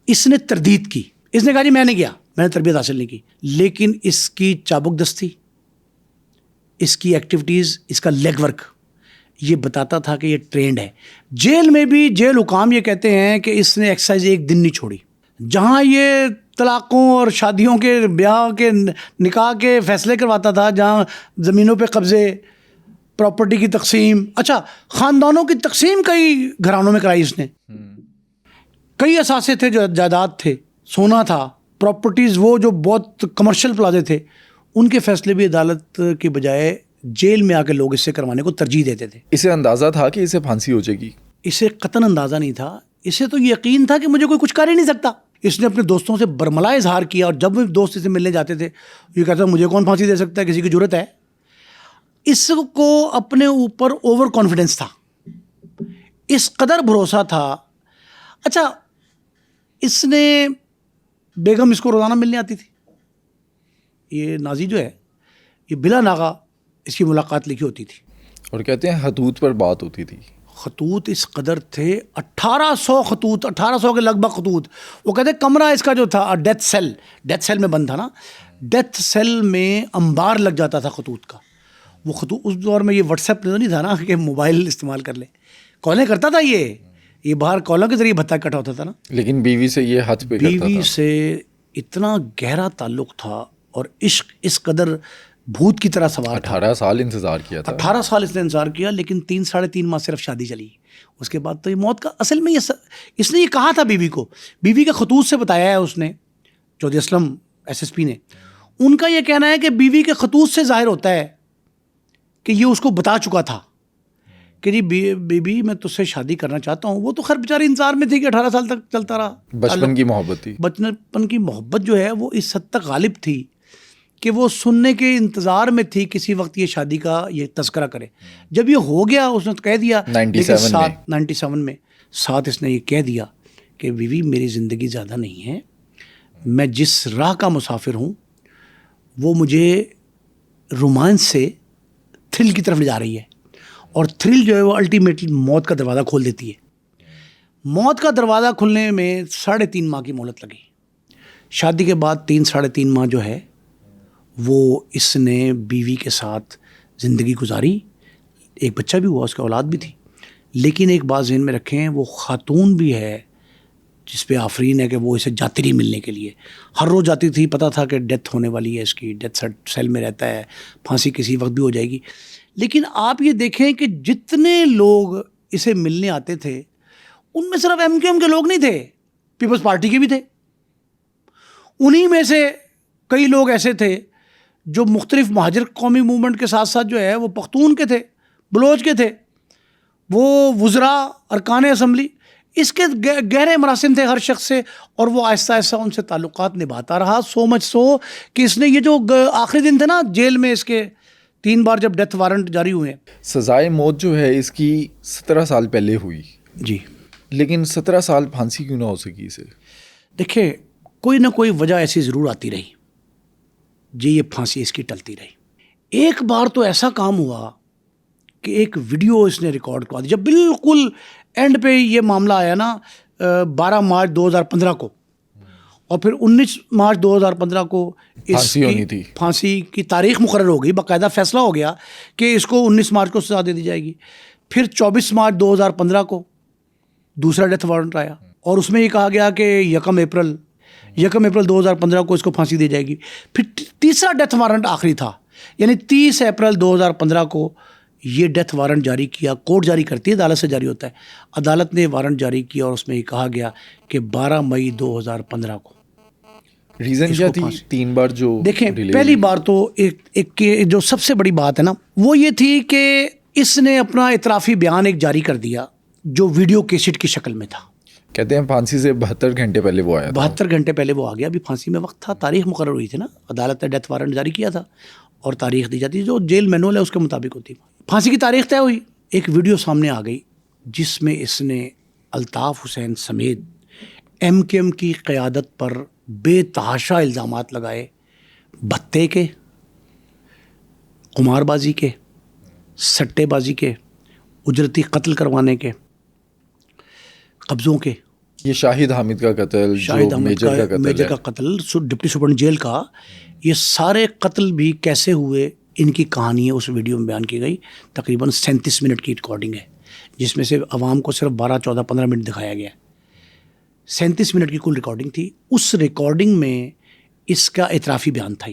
اس نے تردید کی. اس نے کہا جی میں نے کیا, میں نے تربیت حاصل نہیں کی. لیکن اس کی چابک دستی, اس کی ایکٹیویٹیز, اس کا لیگ ورک یہ بتاتا تھا کہ یہ ٹرینڈ ہے. جیل میں بھی جیل حکام یہ کہتے ہیں کہ اس نے ایکسرسائز ایک دن نہیں چھوڑی. جہاں یہ طلاقوں اور شادیوں کے بیاہ کے نکاح کے فیصلے کرواتا تھا، جہاں زمینوں پہ قبضے، پراپرٹی کی تقسیم، اچھا خاندانوں کی تقسیم کئی گھرانوں میں کرائی اس نے. کئی اثاثے تھے جو جائیداد تھے، سونا تھا، پراپرٹیز وہ جو بہت کمرشل پلازے تھے، ان کے فیصلے بھی عدالت کی بجائے جیل میں آ کے لوگ اس سے کروانے کو ترجیح دیتے تھے. اسے اندازہ تھا کہ اسے پھانسی ہو جائے گی؟ اسے قطعاً اندازہ نہیں تھا. اسے تو یقین تھا کہ مجھے کوئی کچھ کر ہی نہیں سکتا. اس نے اپنے دوستوں سے برملا اظہار کیا، اور جب بھی دوست اسے ملنے جاتے تھے یہ کہتا مجھے کون پھانسی دے سکتا ہے، کسی کی جرت ہے. اس کو اپنے اوپر اوور کانفیڈنس تھا، اس قدر بھروسہ تھا. اچھا اس نے بیگم اس کو روزانہ ملنے آتی تھی. یہ نازی جو ہے یہ بلا ناغہ اس کی ملاقات لکھی ہوتی تھی، اور کہتے ہیں خطوط پر بات ہوتی تھی. خطوط اس قدر تھے، 1800 خطوط، 1800 کے لگ بھگ خطوط. وہ کہتے ہیں کمرہ اس کا جو تھا ڈیتھ سیل میں بند تھا نا، ڈیتھ سیل میں انبار لگ جاتا تھا خطوط کا. وہ خطوط اس دور میں یہ واٹس ایپ نہیں تھا نا کہ موبائل استعمال کر لے، کالیں کرتا تھا یہ باہر کالوں کے ذریعے بھتہ اکٹھا ہوتا تھا نا. لیکن بیوی سے یہ ہاتھ پہ کرتا تھا. بیوی سے اتنا گہرا تعلق تھا اور عشق اس قدر بھوت کی طرح سوار تھا. 18 سال انتظار کیا تھا. 18 سال اس نے انتظار کیا، لیکن 3-3.5 ماہ صرف شادی چلی. اس کے بعد تو یہ موت کا اصل میں اس نے یہ کہا تھا بیوی کو، بیوی کے خطوط سے بتایا ہے اس نے، چودھری اسلم SSP نے. ان کا یہ کہنا ہے کہ بیوی کے خطوط سے ظاہر ہوتا ہے کہ یہ اس کو بتا چکا تھا کہ جی بیوی میں تجھ سے شادی کرنا چاہتا ہوں. وہ تو خیر بیچاری انتظار میں تھی کہ 18 سال تک چلتا رہا. بچپن کی محبت تھی. بچپن کی محبت جو ہے وہ اس حد تک غالب تھی کہ وہ سننے کے انتظار میں تھی کسی وقت یہ شادی کا یہ تذکرہ کرے. جب یہ ہو گیا اس نے تو کہہ دیا 97 میں ساتھ اس نے یہ کہہ دیا کہ بیوی میری زندگی زیادہ نہیں ہے، میں جس راہ کا مسافر ہوں وہ مجھے رومانس سے تھرل کی طرف لے جا رہی ہے، اور تھرل جو ہے وہ الٹیمیٹلی موت کا دروازہ کھول دیتی ہے. موت کا دروازہ کھلنے میں 3.5 ماہ کی مہلت لگی. شادی کے بعد 3-3.5 ماہ جو ہے وہ اس نے بیوی کے ساتھ زندگی گزاری. ایک بچہ بھی ہوا، اس کا اولاد بھی تھی. لیکن ایک بات ذہن میں رکھیں، وہ خاتون بھی ہے جس پہ آفرین ہے کہ وہ اسے جاتی رہی ملنے کے لیے. ہر روز جاتی تھی، پتہ تھا کہ ڈیتھ ہونے والی ہے، اس کی ڈیتھ سیل میں رہتا ہے، پھانسی کسی وقت بھی ہو جائے گی. لیکن آپ یہ دیکھیں کہ جتنے لوگ اسے ملنے آتے تھے ان میں صرف MQM کے لوگ نہیں تھے، پیپلز پارٹی کے بھی تھے. انہی میں سے کئی لوگ ایسے تھے جو مختلف مہاجر قومی موومنٹ کے ساتھ ساتھ جو ہے وہ پختون کے تھے، بلوچ کے تھے، وہ وزراء، ارکان اسمبلی، اس کے گہرے مراسم تھے ہر شخص سے، اور وہ آہستہ آہستہ ان سے تعلقات نبھاتا رہا. سو مچ سو کہ اس نے یہ جو آخری دن تھے نا جیل میں، اس کے 3 بار جب ڈیتھ وارنٹ جاری ہوئے. سزائے موت جو ہے اس کی 17 سال پہلے ہوئی. جی. لیکن 17 سال پھانسی کیوں نہ ہو سکی اسے؟ دیکھیں کوئی نہ کوئی وجہ ایسی ضرور آتی رہی جی یہ پھانسی اس کی ٹلتی رہی. ایک بار تو ایسا کام ہوا کہ ایک ویڈیو اس نے ریکارڈ کروا دی جب بالکل اینڈ پہ یہ معاملہ آیا نا 12 مارچ 2015 کو، اور پھر 19 مارچ 2015 کو اس کی پھانسی کی تاریخ مقرر ہو گئی. باقاعدہ فیصلہ ہو گیا کہ اس کو 19 مارچ کو سزا دے دی جائے گی. پھر 24 مارچ 2015 کو دوسرا ڈیتھ وارنٹ آیا، اور اس میں یہ کہا گیا کہ 1 اپریل 2015 کو اس کو پھانسی دی جائے گی. پھر تیسرا ڈیتھ وارنٹ آخری تھا، یعنی 30 اپریل 2015 کو یہ ڈیتھ وارنٹ جاری کیا. کورٹ جاری کرتی ہے، عدالت سے جاری ہوتا ہے. عدالت نے وارنٹ جاری کیا اور اس میں یہ کہا گیا کہ 12 مئی 2015 کو. ریزن کیا تھی 3 بار جو دیکھیں؟ پہلی بار تو ایک جو سب سے بڑی بات ہے نا وہ یہ تھی کہ اس نے اپنا اعترافی بیان ایک جاری کر دیا جو ویڈیو کیسٹ کی شکل میں تھا. کہتے ہیں پھانسی سے 72 گھنٹے پہلے وہ آیا. 72 گھنٹے پہلے وہ آ گیا. ابھی پھانسی میں وقت تھا، تاریخ مقرر ہوئی تھی نا، عدالت نے ڈیتھ وارنٹ جاری کیا تھا اور تاریخ دی جاتی جو جیل مینول ہے اس کے مطابق ہوتی. پھانسی کی تاریخ طے ہوئی. ایک ویڈیو سامنے آ گئی جس میں اس نے الطاف حسین سمیت MQM کی قیادت پر بے تحاشا الزامات لگائے، بھتے کے، قمار بازی کے، سٹے بازی کے، اجرتی قتل کروانے کے، قبضوں کے. یہ شاہد حامد کا قتل، شاہد میجر کا قتل، ڈپٹی سپرنٹینڈنٹ جیل کا، یہ سارے قتل بھی کیسے ہوئے ان کی کہانی ہے اس ویڈیو میں بیان کی گئی. تقریباً 37 منٹ کی ریکارڈنگ ہے جس میں سے عوام کو صرف 12, 14, 15 منٹ دکھایا گیا ہے. 37 منٹ کی کل ریکارڈنگ تھی. اس ریکارڈنگ میں اس کا اعترافی بیان تھا.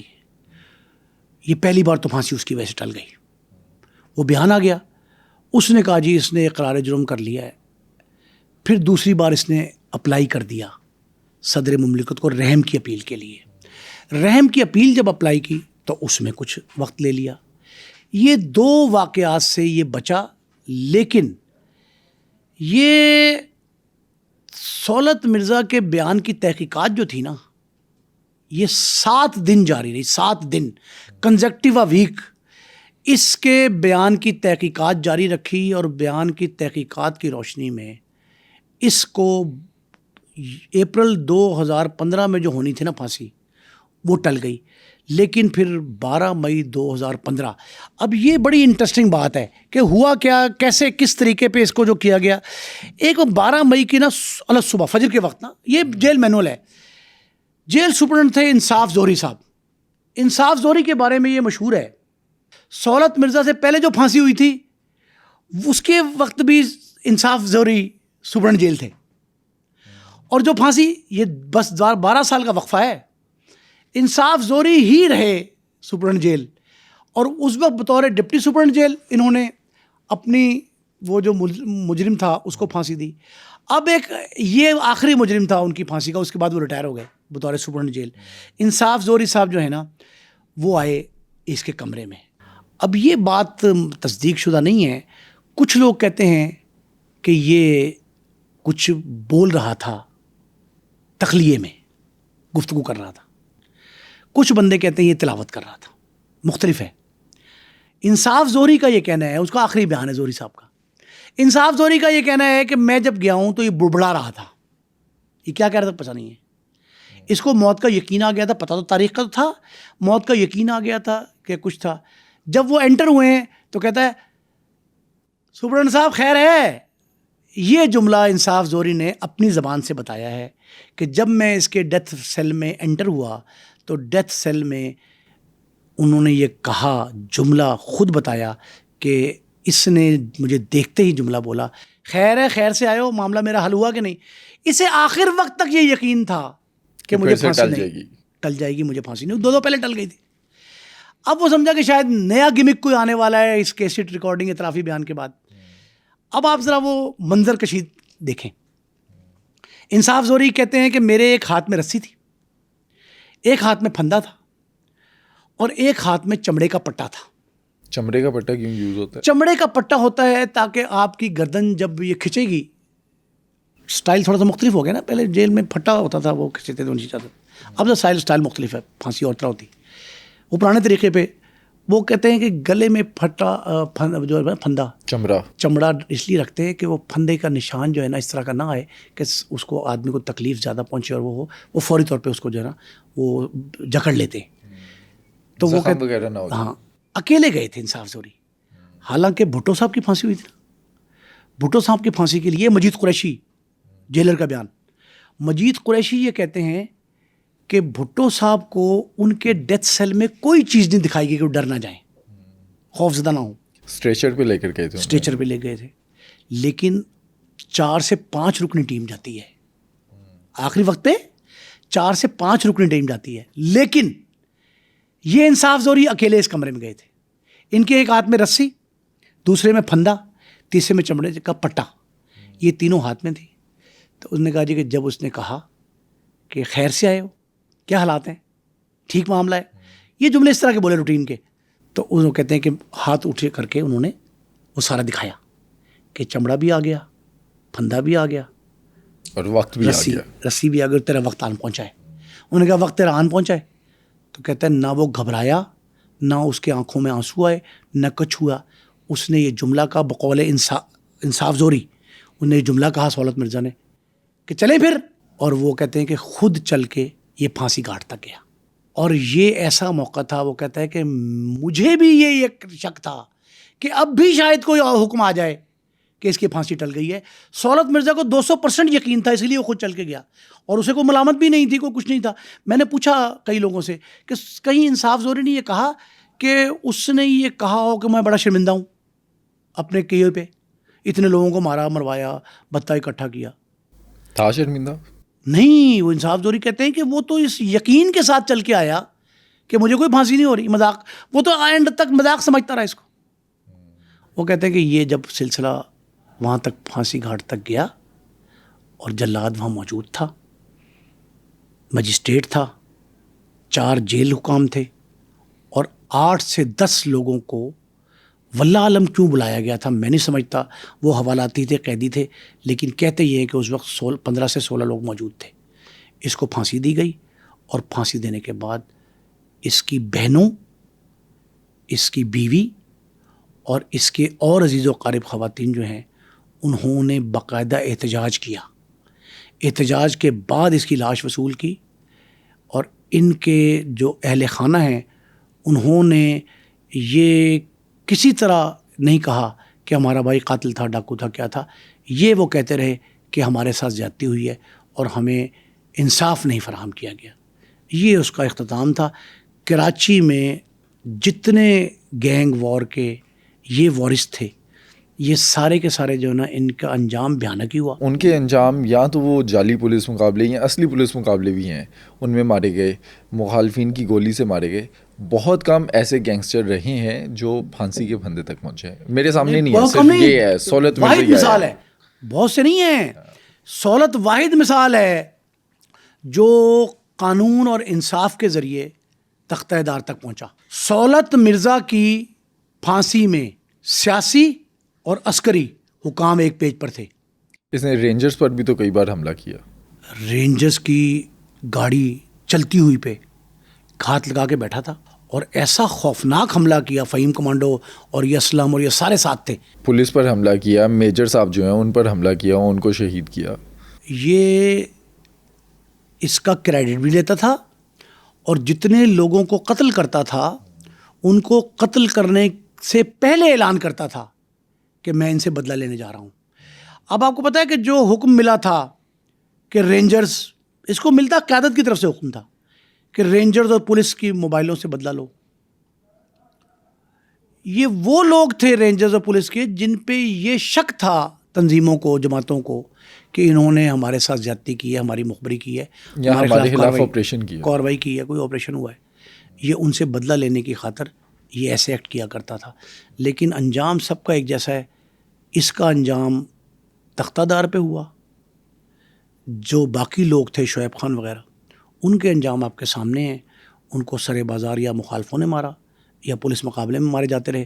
یہ پہلی بار تو پھانسی اس کی وجہ سے ٹل گئی. وہ بیان آ گیا, اس نے کہا جی اس نے اقرار جرم کر لیا ہے. پھر دوسری بار اس نے اپلائی کر دیا صدر مملکت کو رحم کی اپیل کے لیے. رحم کی اپیل جب اپلائی کی تو اس میں کچھ وقت لے لیا. یہ 2 واقعات سے یہ بچا, لیکن یہ سہولت مرزا کے بیان کی تحقیقات جو تھی نا, یہ 7 دن جاری رہی. 7 دن کنزیکٹیو ویک اس کے بیان کی تحقیقات جاری رکھی, اور بیان کی تحقیقات کی روشنی میں اس کو اپریل 2015 میں جو ہونی تھی نا پھانسی, وہ ٹل گئی. لیکن پھر 12 مئی 2015, اب یہ بڑی انٹرسٹنگ بات ہے کہ ہوا کیا, کیسے کس طریقے پہ اس کو جو کیا گیا. ایک 12 مئی کی نا صبح فجر کے وقت نا, یہ جیل مینول ہے, جیل سپرنٹ تھے انصاف زوری صاحب. انصاف زوری کے بارے میں یہ مشہور ہے, سہولت مرزا سے پہلے جو پھانسی ہوئی تھی اس کے وقت بھی انصاف زوری سپرنٹ جیل تھے, اور جو پھانسی یہ بس 12 سال کا وقفہ ہے. انصاف زوری ہی رہے سپرنٹ جیل, اور اس وقت بطور ڈپٹی سپرنٹ جیل انہوں نے اپنی وہ جو مجرم تھا اس کو پھانسی دی. اب ایک یہ آخری مجرم تھا ان کی پھانسی کا, اس کے بعد وہ ریٹائر ہو گئے بطور سپرنٹ جیل. انصاف زوری صاحب جو ہے نا وہ آئے اس کے کمرے میں. اب یہ بات تصدیق شدہ نہیں ہے, کچھ لوگ کہتے ہیں کہ یہ کچھ بول رہا تھا, تخلیے میں گفتگو کر رہا تھا. کچھ بندے کہتے ہیں یہ تلاوت کر رہا تھا, مختلف ہے. انصاف زوری کا یہ کہنا ہے, اس کا آخری بیان ہے زوری صاحب کا, انصاف زوری کا یہ کہنا ہے کہ میں جب گیا ہوں تو یہ بڑبڑا رہا تھا. یہ کیا کہہ رہا تھا پتہ نہیں ہے. اس کو موت کا یقین آ گیا تھا, پتہ تو تاریخ کا تو تھا, موت کا یقین آ گیا تھا کہ کچھ تھا. جب وہ انٹر ہوئے ہیں تو کہتا ہے سپرنٹ صاحب خیر ہے. یہ جملہ انصاف زوری نے اپنی زبان سے بتایا ہے کہ جب میں اس کے ڈیتھ سیل میں انٹر ہوا تو ڈیتھ سیل میں انہوں نے یہ کہا, جملہ خود بتایا کہ اس نے مجھے دیکھتے ہی جملہ بولا, خیر ہے, خیر سے آئے ہو, معاملہ میرا حل ہوا کہ نہیں. اسے آخر وقت تک یہ یقین تھا کہ مجھے پھانسی نہیں ٹل جائے گی, مجھے پھانسی نہیں. 2 پہلے ٹل گئی تھی. اب وہ سمجھا کہ شاید نیا گمک کوئی آنے والا ہے اس کیسٹ ریکارڈنگ اعترافی بیان کے بعد. اب آپ ذرا وہ منظر کشید دیکھیں. انصاف زوری کہتے ہیں کہ میرے ایک ہاتھ میں رسی تھی, ایک ہاتھ میں پھندا تھا, اور ایک ہاتھ میں چمڑے کا پٹا تھا. چمڑے کا پٹا کیوں یوز ہوتا ہے؟ چمڑے کا پٹا ہوتا ہے تاکہ آپ کی گردن جب یہ کھچے گی, سٹائل تھوڑا سا مختلف ہو گیا نا, پہلے جیل میں پھٹا ہوتا تھا وہ کھچتے تھے نیچے جاتے, اب تو سٹائل مختلف ہے, پھانسی اور طرح ہوتی. وہ پرانے طریقے پہ وہ کہتے ہیں کہ گلے میں جو ہے پھندا چمڑا اس لیے رکھتے ہیں کہ وہ پھندے کا نشان جو ہے نا اس طرح کا نہ آئے کہ اس کو آدمی کو تکلیف زیادہ پہنچے, اور وہ فوری طور پہ اس کو جو ہے نا وہ جکڑ لیتے. تو وہ ہاں اکیلے گئے تھے انصاف زوری. حالانکہ بھٹو صاحب کی پھانسی ہوئی تھی نا, بھٹو صاحب کی پھانسی کے لیے مجید قریشی جیلر کا بیان. مجید قریشی یہ کہتے ہیں کہ بھٹو صاحب کو ان کے ڈیتھ سیل میں کوئی چیز نہیں دکھائی گئی کہ وہ ڈر نہ جائیں, خوف زدہ نہ ہوں. اسٹریچر پہ لے کر گئے تھے, اسٹریچر پہ لے گئے تھے. لیکن 4 سے 5 رکنی ٹیم جاتی ہے آخری وقت پہ, 4 سے 5 رکنی ٹیم جاتی ہے. لیکن یہ انصاف زوری اکیلے اس کمرے میں گئے تھے. ان کے ایک ہاتھ میں رسی, دوسرے میں پھندا, تیسرے میں چمڑے کا پٹا, یہ تینوں ہاتھ میں تھی. تو اس نے کہا جی کہ جب اس نے کہا کہ خیر سے آئے ہو, کیا حالات ہیں, ٹھیک معاملہ ہے, یہ جملے اس طرح کے بولے روٹین کے, تو انہوں کہتے ہیں کہ ہاتھ اٹھے کر کے انہوں نے وہ سارا دکھایا کہ چمڑا بھی آ گیا, پھندا بھی آ گیا, اور وقت بھی آ گیا, رسی بھی آ گئی, اور تیرا وقت آن پہنچا ہے. انہوں نے کہا وقت تیرا آن پہنچا ہے. تو کہتا ہے نہ وہ گھبرایا, نہ اس کے آنکھوں میں آنسو آئے, نہ کچھ ہوا. اس نے یہ جملہ کہا بقول انصاف زوری, انہوں نے یہ جملہ کہا سہولت مرزا نے کہ چلیں پھر, اور وہ کہتے ہیں کہ خود چل کے یہ پھانسی گھاٹ تک گیا. اور یہ ایسا موقع تھا, وہ کہتا ہے کہ مجھے بھی یہ ایک شک تھا کہ اب بھی شاید کوئی حکم آ جائے کہ اس کی پھانسی ٹل گئی ہے. سہولت مرزا کو 200% یقین تھا, اس لیے وہ خود چل کے گیا, اور اسے کوئی ملامت بھی نہیں تھی, کوئی کچھ نہیں تھا. میں نے پوچھا کئی لوگوں سے کہ کہیں انصاف زوری نے یہ کہا کہ اس نے یہ کہا ہو کہ میں بڑا شرمندہ ہوں اپنے کیے پہ, اتنے لوگوں کو مارا, مروایا, بھتہ اکٹھا کیا. تھا شرمندہ؟ نہیں، وہ انصاف زوری کہتے ہیں کہ وہ تو اس یقین کے ساتھ چل کے آیا کہ مجھے کوئی پھانسی نہیں ہو رہی، مذاق، وہ تو اینڈ تک مذاق سمجھتا رہا اس کو. وہ کہتے ہیں کہ یہ جب سلسلہ وہاں تک پھانسی گھاٹ تک گیا اور جلاد وہاں موجود تھا، مجسٹریٹ تھا، 4 جیل حکام تھے، اور 8 سے 10 لوگوں کو واللہ عالم کیوں بلایا گیا تھا میں نہیں سمجھتا. وہ حوالاتی تھے، قیدی تھے، لیکن کہتے یہ ہیں کہ اس وقت 15 سے 16 لوگ موجود تھے. اس کو پھانسی دی گئی، اور پھانسی دینے کے بعد اس کی بہنوں، اس کی بیوی اور اس کے اور عزیز و قارب خواتین جو ہیں انہوں نے باقاعدہ احتجاج کیا. احتجاج کے بعد اس کی لاش وصول کی، اور ان کے جو اہل خانہ ہیں انہوں نے یہ کسی طرح نہیں کہا کہ ہمارا بھائی قاتل تھا، ڈاکو تھا، کیا تھا. یہ وہ کہتے رہے کہ ہمارے ساتھ زیادتی ہوئی ہے اور ہمیں انصاف نہیں فراہم کیا گیا. یہ اس کا اختتام تھا. کراچی میں جتنے گینگ وار کے یہ وارث تھے، یہ سارے کے سارے جو ہے نا ان کا انجام بھیانک ہی ہوا. ان کے انجام یا تو وہ جعلی پولیس مقابلے یا اصلی پولیس مقابلے بھی ہیں، ان میں مارے گئے، مخالفین کی گولی سے مارے گئے. بہت کم ایسے گینگسٹر رہے ہیں جو پھانسی کے پھندے تک پہنچے ہیں. میرے سامنے نہیں ہے، صرف یہ ہے سہولت مرزا واحد مثال ہے، بہت سے نہیں ہیں. سہولت واحد مثال ہے جو قانون اور انصاف کے ذریعے تختہ دار تک پہنچا. سہولت مرزا کی پھانسی میں سیاسی اور عسکری حکام ایک پیج پر تھے. اس نے رینجرز پر بھی تو کئی بار حملہ کیا. رینجرز کی گاڑی چلتی ہوئی پہ گھات لگا کے بیٹھا تھا اور ایسا خوفناک حملہ کیا. فہیم کمانڈو اور یہ اسلم اور یہ سارے ساتھ تھے. پولیس پر حملہ کیا، میجر صاحب جو ہیں ان پر حملہ کیا، ان کو شہید کیا. یہ اس کا کریڈٹ بھی لیتا تھا، اور جتنے لوگوں کو قتل کرتا تھا ان کو قتل کرنے سے پہلے اعلان کرتا تھا کہ میں ان سے بدلہ لینے جا رہا ہوں. اب آپ کو پتہ ہے کہ جو حکم ملا تھا کہ رینجرز، اس کو ملتا قیادت کی طرف سے حکم تھا کہ رینجرز اور پولیس کی موبائلوں سے بدلہ لو. یہ وہ لوگ تھے رینجرز اور پولیس کے جن پہ یہ شک تھا تنظیموں کو، جماعتوں کو، کہ انہوں نے ہمارے ساتھ زیادتی کی ہے، ہماری مخبری کی ہے، یا ہمارے خلاف آپریشن کی ہے، کارروائی کی ہے، کوئی آپریشن ہوا ہے. یہ ان سے بدلہ لینے کی خاطر یہ ایسے ایکٹ کیا کرتا تھا. لیکن انجام سب کا ایک جیسا ہے. اس کا انجام تختہ دار پہ ہوا. جو باقی لوگ تھے شعیب خان وغیرہ، ان کے انجام آپ کے سامنے ہیں. ان کو سرے بازار یا مخالفوں نے مارا یا پولیس مقابلے میں مارے جاتے رہے.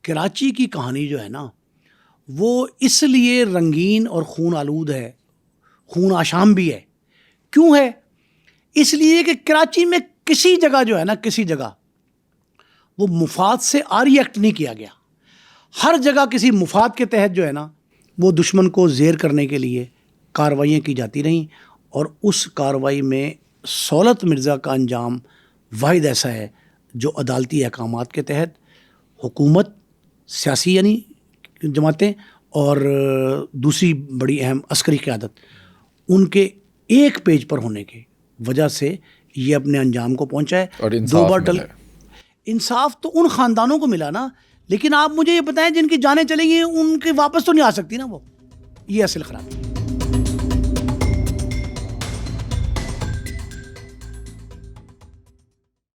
کراچی کی کہانی جو ہے نا وہ اس لیے رنگین اور خون آلود ہے، خون آشام بھی ہے. کیوں ہے؟ اس لیے کہ کراچی میں کسی جگہ جو ہے نا، کسی جگہ وہ مفاد سے آری ایکٹ نہیں کیا گیا. ہر جگہ کسی مفاد کے تحت جو ہے نا وہ دشمن کو زیر کرنے کے لیے کارروائیاں کی جاتی رہیں. اور اس کارروائی میں سہولت مرزا کا انجام واحد ایسا ہے جو عدالتی احکامات کے تحت حکومت، سیاسی یعنی جماعتیں، اور دوسری بڑی اہم عسکری قیادت، ان کے ایک پیج پر ہونے کے وجہ سے یہ اپنے انجام کو پہنچا ہے. اور دو بار انصاف تو ان خاندانوں کو ملا نا، لیکن آپ مجھے یہ بتائیں جن کی جانیں چلی گئی ان کے واپس تو نہیں آ سکتی نا. وہ یہ اصل خرابی.